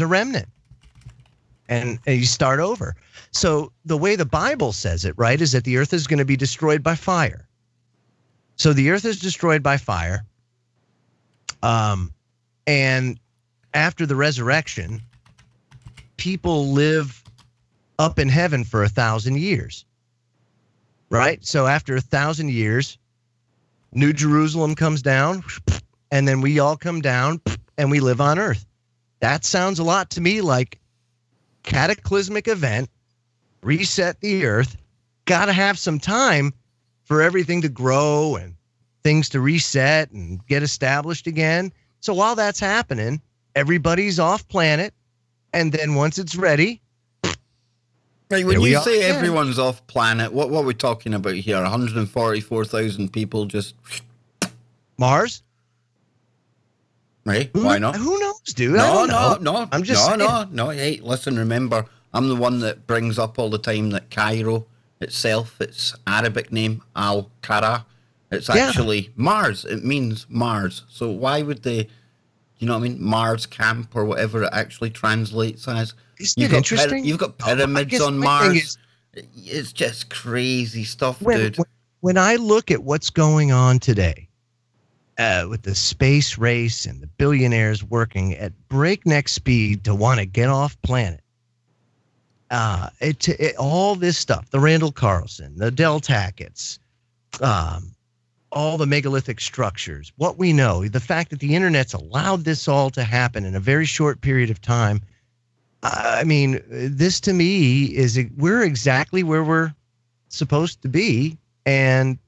a remnant. And you start over. So the way the Bible says it, right, is that the earth is going to be destroyed by fire. So the earth is destroyed by fire. And after the resurrection, people live up in heaven for 1,000 years. Right? So after 1,000 years, New Jerusalem comes down, and then we all come down, and we live on earth. That sounds a lot to me like cataclysmic event, reset the earth, got to have some time for everything to grow and things to reset and get established again. So while that's happening, everybody's off planet, and then once it's ready, right, when you say everyone's off planet, what are we talking about here? 144,000 people just Mars? Right? Why not? Who knows, dude? No. I'm just saying. No. Hey, listen, remember, I'm the one that brings up all the time that Cairo itself, its Arabic name, Al-Kara, it's actually Mars. It means Mars. So why would they, Mars camp or whatever it actually translates as? Isn't it interesting? You've got pyramids on Mars. It's just crazy stuff, dude. When I look at what's going on today with the space race and the billionaires working at breakneck speed to want to get off planet, all this stuff, the Randall Carlson, the Del Tackets, all the megalithic structures, what we know, the fact that the internet's allowed this all to happen in a very short period of time. I mean, this to me we're exactly where we're supposed to be. And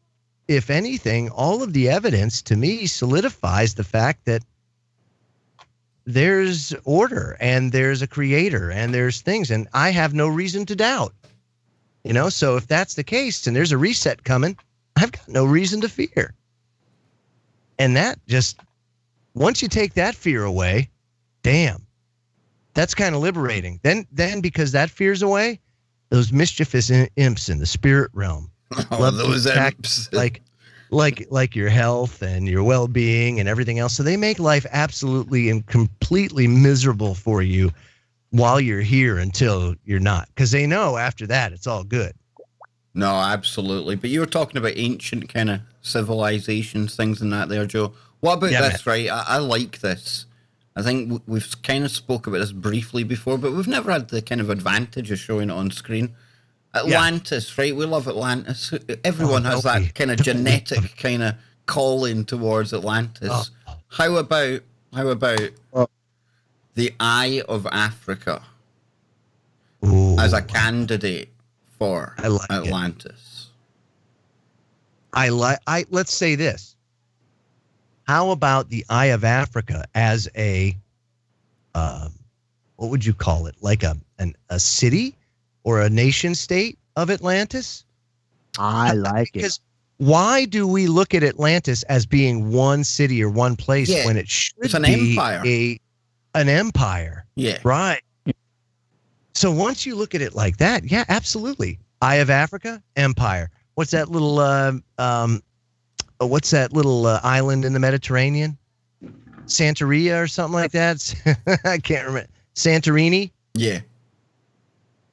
if anything, all of the evidence to me solidifies the fact that there's order and there's a creator and there's things, and I have no reason to doubt, so if that's the case and there's a reset coming, I've got no reason to fear. And that just, once you take that fear away, damn, that's kind of liberating. Then because that fear's away, those mischievous imps in the spirit realm, love those imps, like your health and your well-being and everything else. So they make life absolutely and completely miserable for you while you're here until you're not, because they know after that it's all good. No, absolutely. But you were talking about ancient kind of civilizations, things and that there, Joe. What about this, man? Right? I like this. I think we've kind of spoke about this briefly before, but we've never had the kind of advantage of showing it on screen. Atlantis, right? We love Atlantis. Everyone has that kind of genetic kind of calling towards Atlantis. How about the Eye of Africa as a candidate for Atlantis? Let's say this. How about the Eye of Africa as a, what would you call it? Like a city or a nation state of Atlantis? I like it. Because why do we look at Atlantis as being one city or one place when it should be an empire? Yeah. Right. So once you look at it like that, yeah, absolutely. Eye of Africa, empire. What's that little island in the Mediterranean? Santeria or something like that? I can't remember. Santorini? Yeah.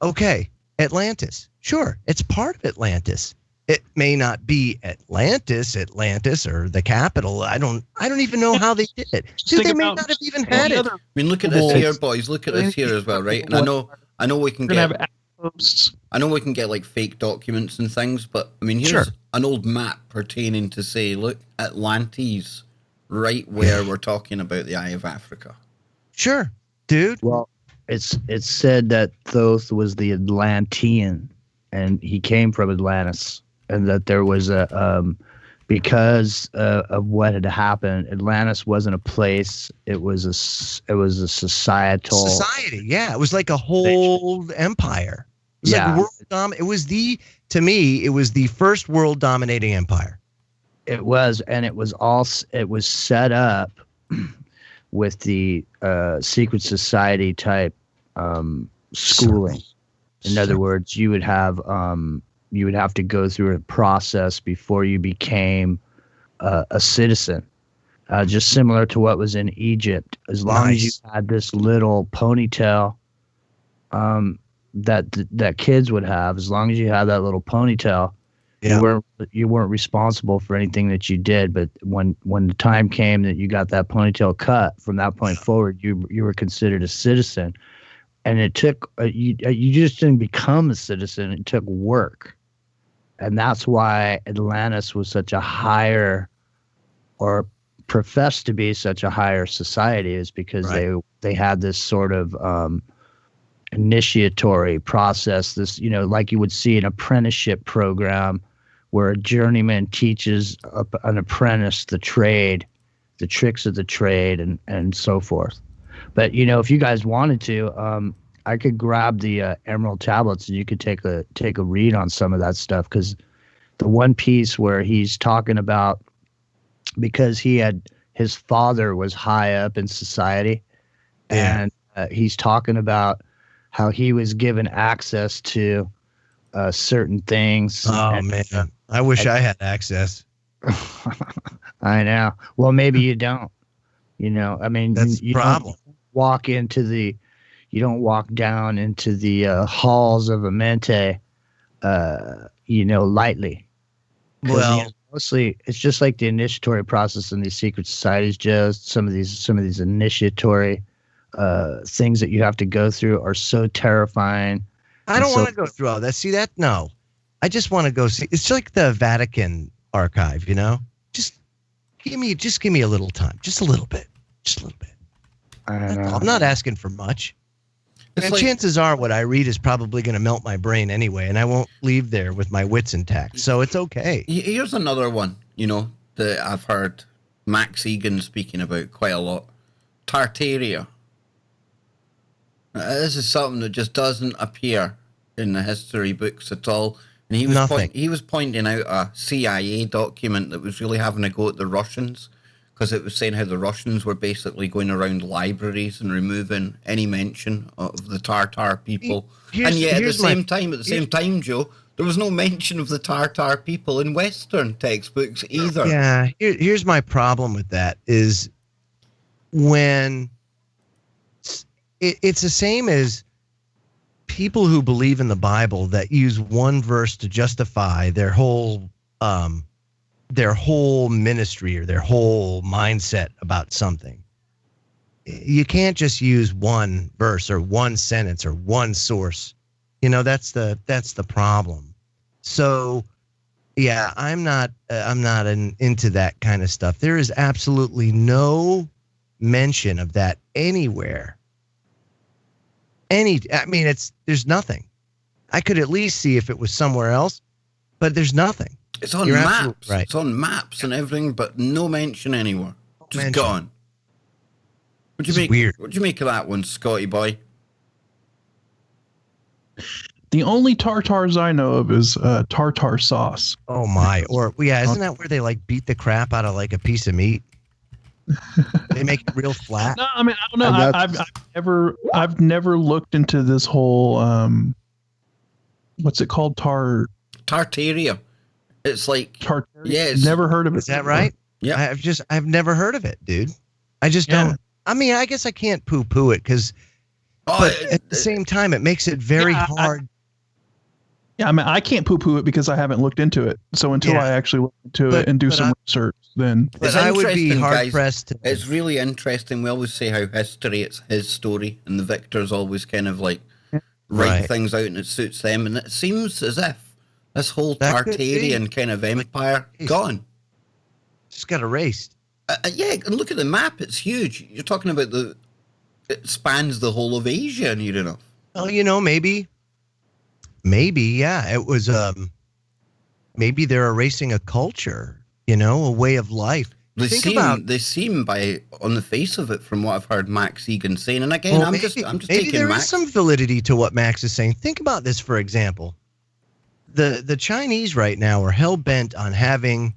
Okay. Atlantis. Sure. It's part of Atlantis. It may not be Atlantis, or the capital. I don't even know how they did it. They may not have even had it. I mean, look at this here, boys. Look at this here as well, right? And I know we can get posts. I know we can get like fake documents and things, but I mean, here's Sure. an old map pertaining to say, look, Atlantis, right where we're talking about the Eye of Africa. Sure, dude. Well, it's said that Thoth was the Atlantean, and he came from Atlantis, and that there was a because of what had happened, Atlantis wasn't a place; it was a societal Society. Yeah, it was like a whole empire. It was like it was to me, it was the first world dominating empire. It was, and it was set up with the secret society type schooling. In other words, you would have to go through a process before you became a citizen, just similar to what was in Egypt. As long as you had this little ponytail that kids would have, as long as you had that little ponytail, you weren't responsible for anything that you did. But when the time came that you got that ponytail cut, from that point forward, you were considered a citizen. And it took you just didn't become a citizen; it took work, and that's why Atlantis was such a higher, or professed to be such a higher society, is because they had this sort of initiatory process. This, like you would see an apprenticeship program, where a journeyman teaches an apprentice the trade, the tricks of the trade, and so forth. But if you guys wanted to, I could grab the Emerald Tablets, and you could take a read on some of that stuff. Because the one piece where he's talking about, because his father was high up in society, and he's talking about how he was given access to certain things. Oh man, I wish I had access. I know. Well, maybe you don't. I mean, that's the problem. You don't walk down into the halls of Amente, lightly. Well, mostly it's just like the initiatory process in these secret societies. Just some of these initiatory things that you have to go through are so terrifying. I don't want to go through all that. See that? No, I just want to go see. It's like the Vatican archive, Just give me a little time, just a little bit. I'm not asking for much. And chances are what I read is probably going to melt my brain anyway, and I won't leave there with my wits intact. So it's okay. Here's another one, that I've heard Max Egan speaking about quite a lot. Tartaria. This is something that just doesn't appear in the history books at all. And he was pointing out a CIA document that was really having a go at the Russians, because it was saying how the Russians were basically going around libraries and removing any mention of the Tartar people. And yet at the same time, Joe, there was no mention of the Tartar people in Western textbooks either. Yeah, here's my problem with that is when it's the same as people who believe in the Bible that use one verse to justify their whole ministry or their whole mindset about something. You can't just use one verse or one sentence or one source. That's the problem. So yeah, I'm not into that kind of stuff. There is absolutely no mention of that anywhere. There's nothing. I could at least see if it was somewhere else, but there's nothing. It's on maps. Right. It's on maps and everything, but no mention anywhere. Just gone. What do you make of that one, Scotty boy? The only tartars I know of is tartar sauce. Oh my! Isn't that where they beat the crap out of a piece of meat? They make it real flat. No, I mean I don't know. I've never looked into this whole what's it called? Tartaria. It's like Tartaria. Yeah, never heard of it. Is that right? Yeah. I've never heard of it, dude. I just don't. I mean, I guess I can't poo-poo it but at the same time, it makes it very hard. I mean, I can't poo-poo it because I haven't looked into it. So until I actually look into it and do some research, then. But I would be hard-pressed. It's really interesting. We always say how history, it's his story, and the victor's always kind of write things out and it suits them. And it seems as if this whole Tartarian kind of empire gone. Just got erased. Yeah, and look at the map. It's huge. You're talking about it spans the whole of Asia near enough. Well, maybe, yeah. It was, maybe they're erasing a culture, a way of life. They seem by on the face of it, from what I've heard Max Egan saying. And again, I'm just maybe taking there Max. is some validity to what Max is saying. Think about this, for example. The Chinese right now are hell bent on having.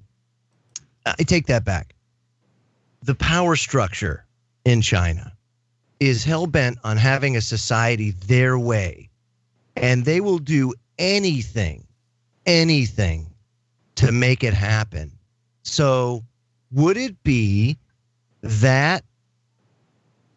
I take that back. The power structure in China is hell bent on having a society their way, and they will do anything to make it happen. So would it be that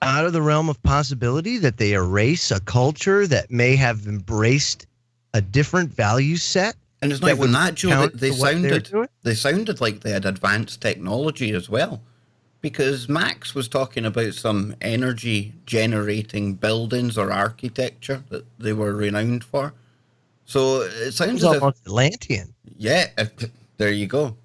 out of the realm of possibility that they erase a culture that may have embraced a different value set? And it's not even that, Joe. They sounded like they had advanced technology as well. Because Max was talking about some energy generating buildings or architecture that they were renowned for. So it sounds as if Atlantean. Yeah, there you go.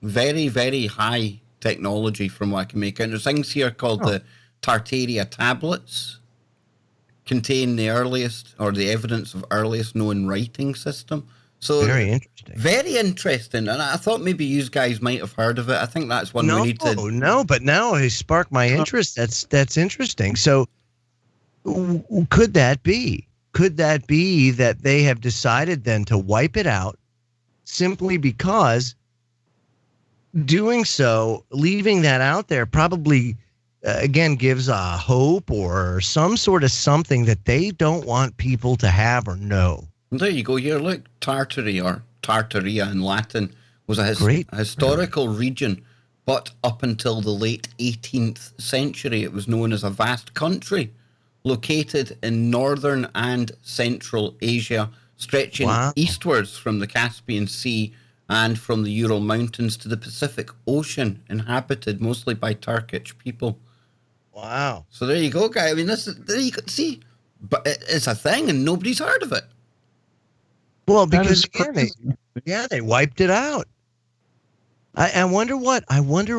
Very, very high technology from what I can make out. There's things here called the Tartaria tablets, contain the earliest or the evidence of earliest known writing system. So very interesting. Very interesting. And I thought maybe you guys might have heard of it. I think that's one we need to. No, but now it sparked my interest. That's interesting. So could that be? Could that be that they have decided then to wipe it out simply because doing so, leaving that out there probably, again, gives a hope or some sort of something that they don't want people to have or know. There you go. Here, look, Tartary or Tartaria in Latin was a historical region, but up until the late 18th century, it was known as a vast country located in northern and central Asia, stretching eastwards from the Caspian Sea and from the Ural Mountains to the Pacific Ocean, inhabited mostly by Turkic people. Wow. So there you go, guy. I mean, there you go. See, but it's a thing and nobody's heard of it. Well, because they wiped it out. I wonder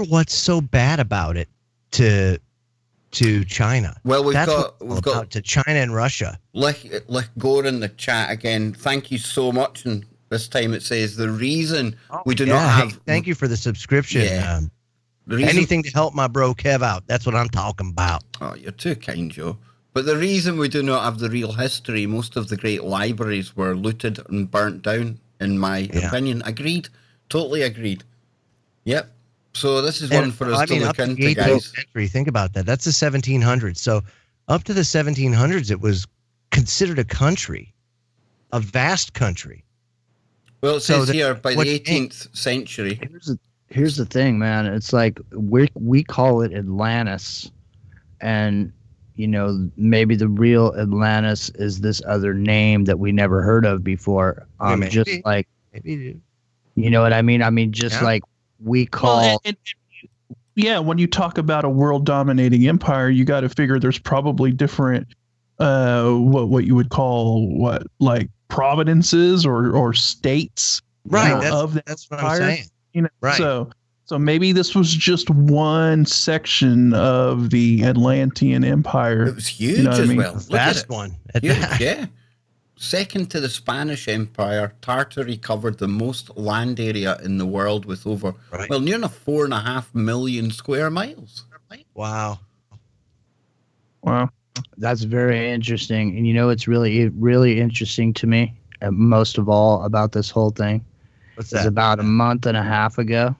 what's so bad about it to China. Well, we've got to China and Russia. Lech Gore in the chat again. Thank you so much. And this time it says the reason we do not have. Hey, thank you for the subscription. Yeah. Anything to help my bro Kev out. That's what I'm talking about. Oh, you're too kind, Joe. But the reason we do not have the real history, most of the great libraries were looted and burnt down, in my opinion. Agreed. Totally agreed. Yep. So this is one for us to look into, guys. Century, think about that. That's the 1700s. So up to the 1700s, it was considered a country, a vast country. Well, it says here, by the 18th century. Here's the thing, man. It's like we call it Atlantis, and maybe the real Atlantis is this other name that we never heard of before. Just like, maybe, you know what I mean? I mean, just like we call. When you talk about a world dominating empire, you got to figure there's probably different, what you would call like provinces or states. Right. That's what I'm saying. Right. So maybe this was just one section of the Atlantean Empire. It was huge as well. Vast one. Yeah. Second to the Spanish Empire, Tartary covered the most land area in the world with over, near 4.5 million square miles. Wow. That's very interesting. And it's really, really interesting to me, most of all, about this whole thing. What's that? It's about a month and a half ago.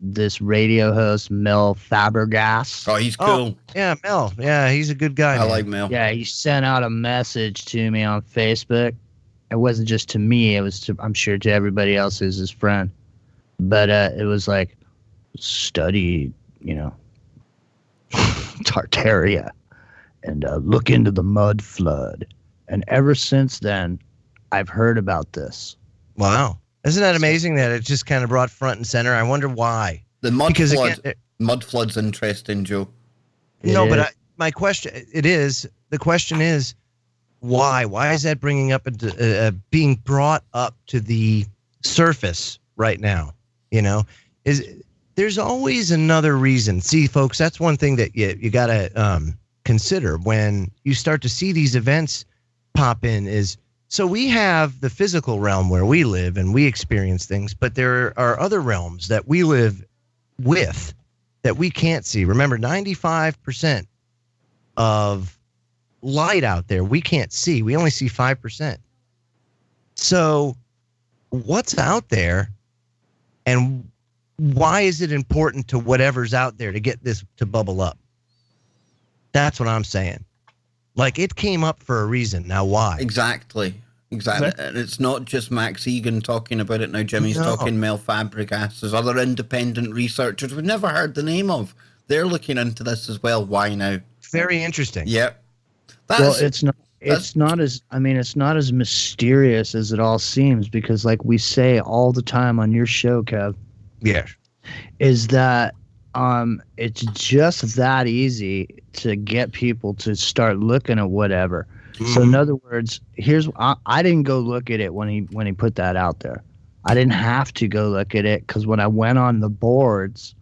This radio host, Mel Fabregas. Oh, he's cool. Yeah, Mel. Yeah, he's a good guy. I like Mel. Yeah, he sent out a message to me on Facebook. It wasn't just to me. It was, I'm sure, to everybody else who's his friend. But it was like, study, Tartaria and look into the mud flood. And ever since then, I've heard about this. Wow. Isn't that amazing that it just kind of brought front and center? I wonder why. The mud flood's interesting, Joe. But my question, the question is, Why? Why is that being brought up to the surface right now? There's always another reason. See, folks, that's one thing that you got to consider when you start to see these events pop in is, so we have the physical realm where we live and we experience things, but there are other realms that we live with that we can't see. Remember, 95% of light out there we can't see. We only see 5%. So what's out there, and why is it important to whatever's out there to get this to bubble up? That's what I'm saying. Like, it came up for a reason. Now, why? Exactly. And it's not just Max Egan talking about it now. Jimmy's talking Mel Fabregas. There's other independent researchers we've never heard the name of. They're looking into this as well. Why now? Very interesting. Yep. It's not as mysterious as it all seems, because like we say all the time on your show, Kev. Yeah. Is that it's just that easy to get people to start looking at whatever. Mm-hmm. So in other words, I didn't go look at it when he put that out there. I didn't have to go look at it, because when I went on the boards,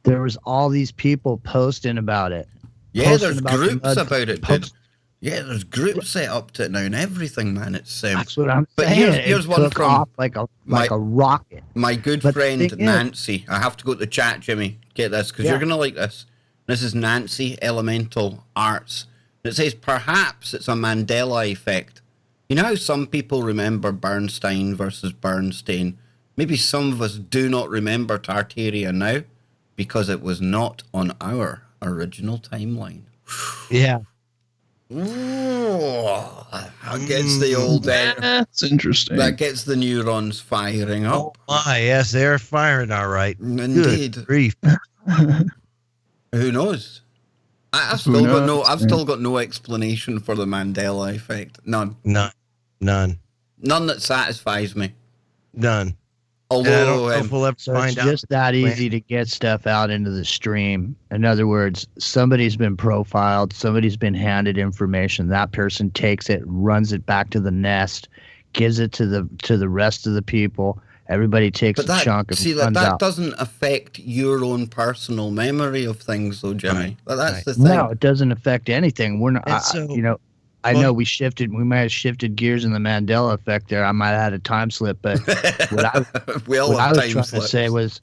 there was all these people posting about it. Yeah, there's groups about it, dude. Yeah, there's groups set up to it now and everything, man. It's that's what I'm but saying. Here's one from off like a rocket. My good friend Nancy. I have to go to the chat, Jimmy. Get this, because you're gonna like this. This is Nancy Elemental Arts. It says perhaps it's a Mandela effect. You know how some people remember Bernstein versus Bernstein? Maybe some of us do not remember Tartaria now because it was not on our original timeline. Yeah. Ooh, that gets the old... That's interesting. That gets the neurons firing up. Oh my, yes, they're firing all right. Indeed. Good grief. Who knows? I've still got no explanation for the Mandela effect. None. None that satisfies me. None. Although I don't know if we'll ever find out. It's just that easy to get stuff out into the stream. In other words, somebody's been profiled, somebody's been handed information. That person takes it, runs it back to the nest, gives it to the rest of the people. Everybody takes a chunk and runs out. That doesn't affect your own personal memory of things, though, Jimmy. Right. That's the thing. No, it doesn't affect anything. We're not. I know we might have shifted gears in the Mandela effect there. I might have had a time slip, but what I was trying to say was,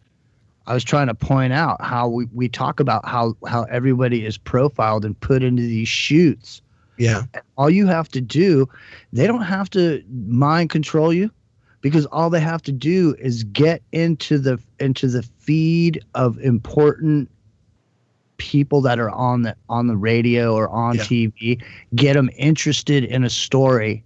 I was trying to point out how we talk about how everybody is profiled and put into these chutes. Yeah. All you have to do, they don't have to mind control you, because all they have to do is get into the feed of important people that are on the radio or on TV, get them interested in a story,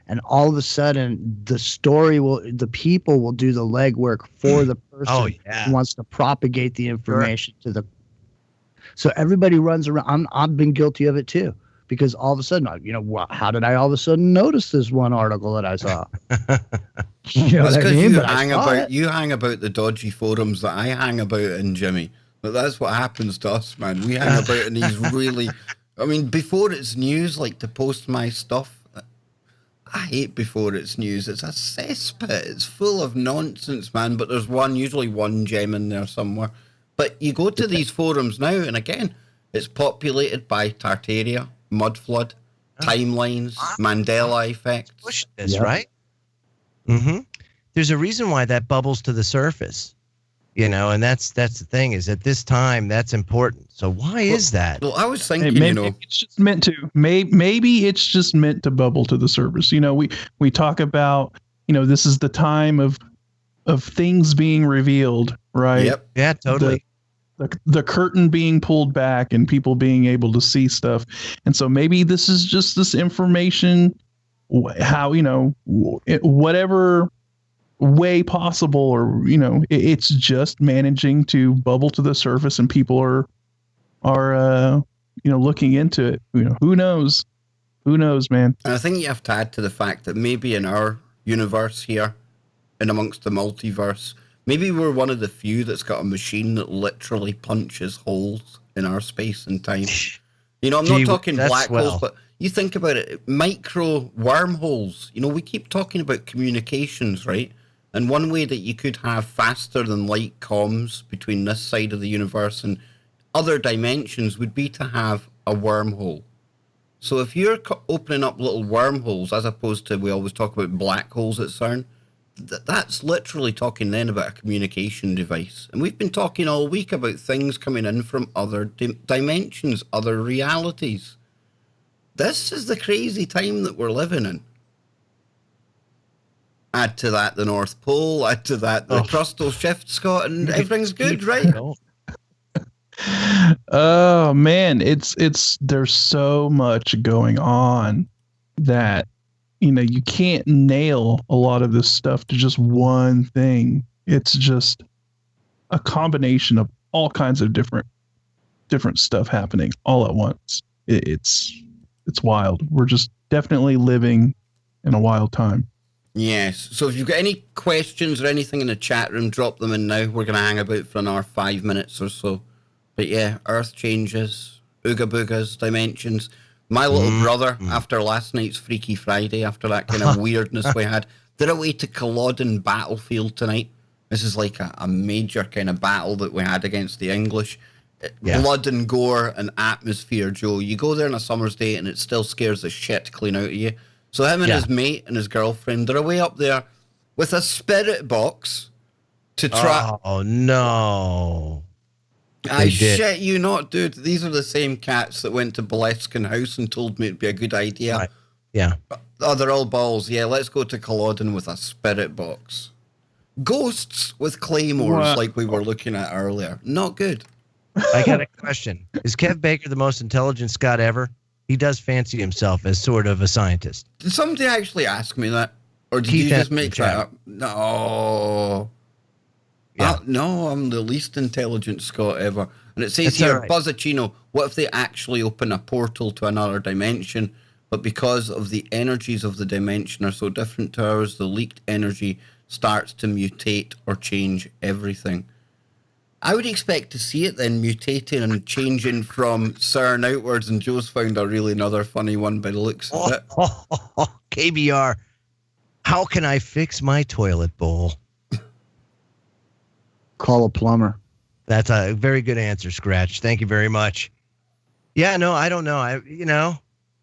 and all of a sudden the people will do the legwork for the person who wants to propagate the information to the. So everybody runs around. I've been guilty of it too, because all of a sudden, how did I all of a sudden notice this one article that I saw? That's because you hang about the dodgy forums that I hang about in, Jimmy. But that's what happens to us, man. We hang about in these really... I mean, before it's news, like to post my stuff, I hate before it's news. It's a cesspit. It's full of nonsense, man. But there's usually one gem in there somewhere. But you go to these forums now, and again, it's populated by Tartaria, Mudflood, timelines, Mandela effect. Push this, right? Mm-hmm. There's a reason why that bubbles to the surface. And that's the thing, is at this time that's important. So why is that? Well, I was thinking, maybe it's just meant to. Maybe it's just meant to bubble to the surface. We talk about, this is the time of things being revealed, right? Yep. Yeah, totally. The curtain being pulled back and people being able to see stuff, and so maybe this is just this information, how whatever way possible, or it's just managing to bubble to the surface, and people are looking into it. Who knows, man. And I think you have to add to the fact that maybe in our universe here, in amongst the multiverse, maybe we're one of the few that's got a machine that literally punches holes in our space and time. I'm not talking black holes, but you think about it, micro wormholes. You know, we keep talking about communications, right? And one way that you could have faster than light comms between this side of the universe and other dimensions would be to have a wormhole. So if you're opening up little wormholes, as opposed to we always talk about black holes at CERN, that's literally talking then about a communication device. And we've been talking all week about things coming in from other dimensions, other realities. This is the crazy time that we're living in. Add to that the North Pole, add to that the crustal shift, Scott, and everything's good, right? Oh man, there's so much going on that you can't nail a lot of this stuff to just one thing. It's just a combination of all kinds of different stuff happening all at once. It's wild. We're just definitely living in a wild time. Yes. So if you've got any questions or anything in the chat room, drop them in now. We're going to hang about for another 5 minutes or so. But yeah, Earth changes, ooga boogas, dimensions. My little brother, after last night's Freaky Friday, after that kind of weirdness we had, they're away to Culloden battlefield tonight. This is like a major kind of battle that we had against the English. Yeah. Blood and gore and atmosphere, Joe. You go there on a summer's day and it still scares the shit clean out of you. So him and his mate and his girlfriend, they're away up there with a spirit box to try. Oh, no. I shit you not, dude. These are the same cats that went to Boleskine House and told me it'd be a good idea. Right. Yeah. Oh, they're all balls. Yeah, let's go to Culloden with a spirit box. Ghosts with claymores like we were looking at earlier. Not good. I got a question. Is Kev Baker the most intelligent Scot ever? He does fancy himself as sort of a scientist. Did somebody actually ask me that? Or did you just make that up? No. Yeah. No, I'm the least intelligent Scot ever. And it says here, right. Buzzachino, what if they actually open a portal to another dimension, but because of the energies of the dimension are so different to ours, the leaked energy starts to mutate or change everything? I would expect to see it then mutating and changing from CERN outwards, and Joe's found a really another funny one by the looks of it. KBR, how can I fix my toilet bowl? Call a plumber. That's a very good answer, Scratch. Thank you very much. Yeah, no, I don't know.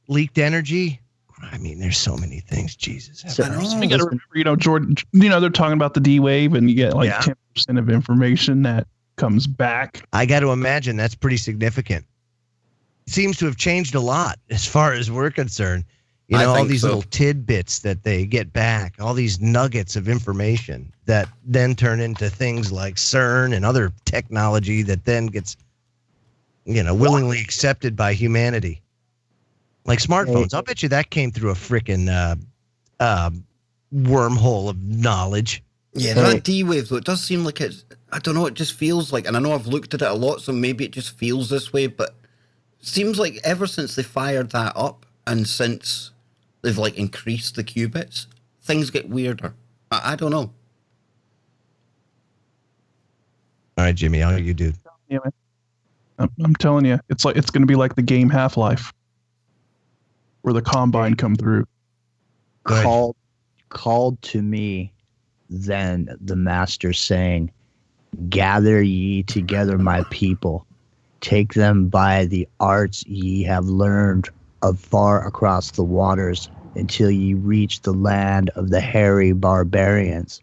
Leaked energy. I mean, there's so many things. Jesus. So we got to remember, Jordan, they're talking about the D wave and you get like 10% of information that comes back. I got to imagine that's pretty significant. It seems to have changed a lot as far as we're concerned. All these little tidbits that they get back, all these nuggets of information that then turn into things like CERN and other technology that then gets, willingly accepted by humanity. Like smartphones. I'll bet you that came through a frickin' wormhole of knowledge. Yeah, that D-wave, though, it does seem like it's, I don't know, it just feels like, and I know I've looked at it a lot, so maybe it just feels this way, but it seems like ever since they fired that up and since they've like increased the qubits, things get weirder. I don't know. All right, Jimmy, how are you, dude? Yeah, man. I'm telling you, it's going to be like the game Half-Life, where the Combine come through. Called to me, then the master saying, "Gather ye together, my people, take them by the arts ye have learned of far across the waters, until ye reach the land of the hairy barbarians,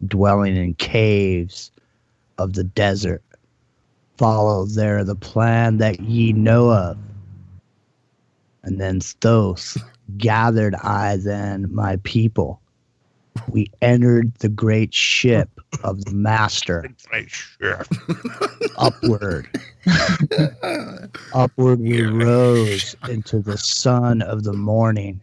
dwelling in caves of the desert. Follow there the plan that ye know of." And then Stos, "Gathered I then my people. We entered the great ship of the master. Upward. Upward we rose into the sun of the morning.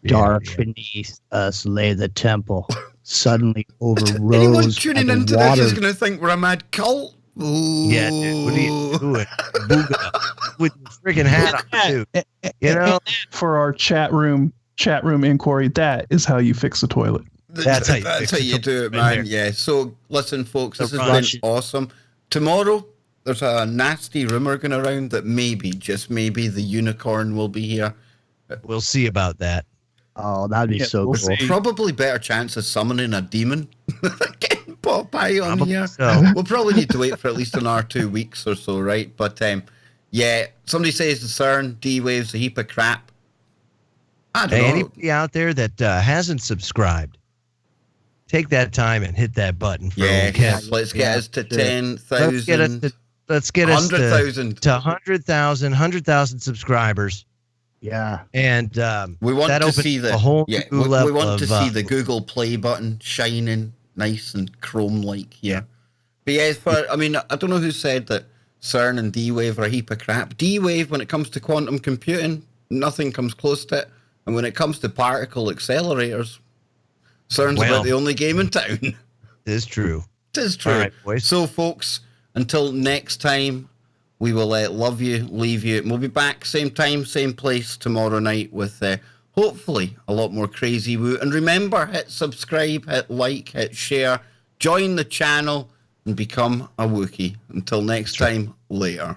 Dark beneath us lay the temple. Suddenly overrose. Anyone tuning into this is going to think we're a mad cult. Ooh. Yeah, dude. What are you doing? Booga with your freaking hat on, too. For our chat room inquiry, that is how you fix a toilet. That's how you do it, man. Yeah. So listen, folks, this has been awesome. Tomorrow, there's a nasty rumor going around that maybe, just maybe, the unicorn will be here. We'll see about that. Oh, that'd be so we'll cool. see. Probably better chance of summoning a demon getting Popeye on Probably here. so. We'll probably need to wait for at least another 2 weeks or so, right? But yeah, somebody says the CERN D-Wave's a heap of crap. I don't Hey, know. anybody out there that hasn't subscribed, take that time and hit that button for old Kev. Let's get us to sure. 10,000. Let's get us to 100,000. 100,000 subscribers. Yeah. And We want that to opens see a whole we new level want to of, see the Google Play button shining nice and chrome-like here. But yeah, I don't know who said that CERN and D-Wave are a heap of crap. D-Wave, when it comes to quantum computing, nothing comes close to it. And when it comes to particle accelerators, CERN's about the only game in town. It is true. It is true. All right, boys. So, folks, until next time, we will love you, leave you. And we'll be back same time, same place tomorrow night with hopefully a lot more crazy woo. And remember, hit subscribe, hit like, hit share, join the channel, and become a Wookiee. Until next time, later.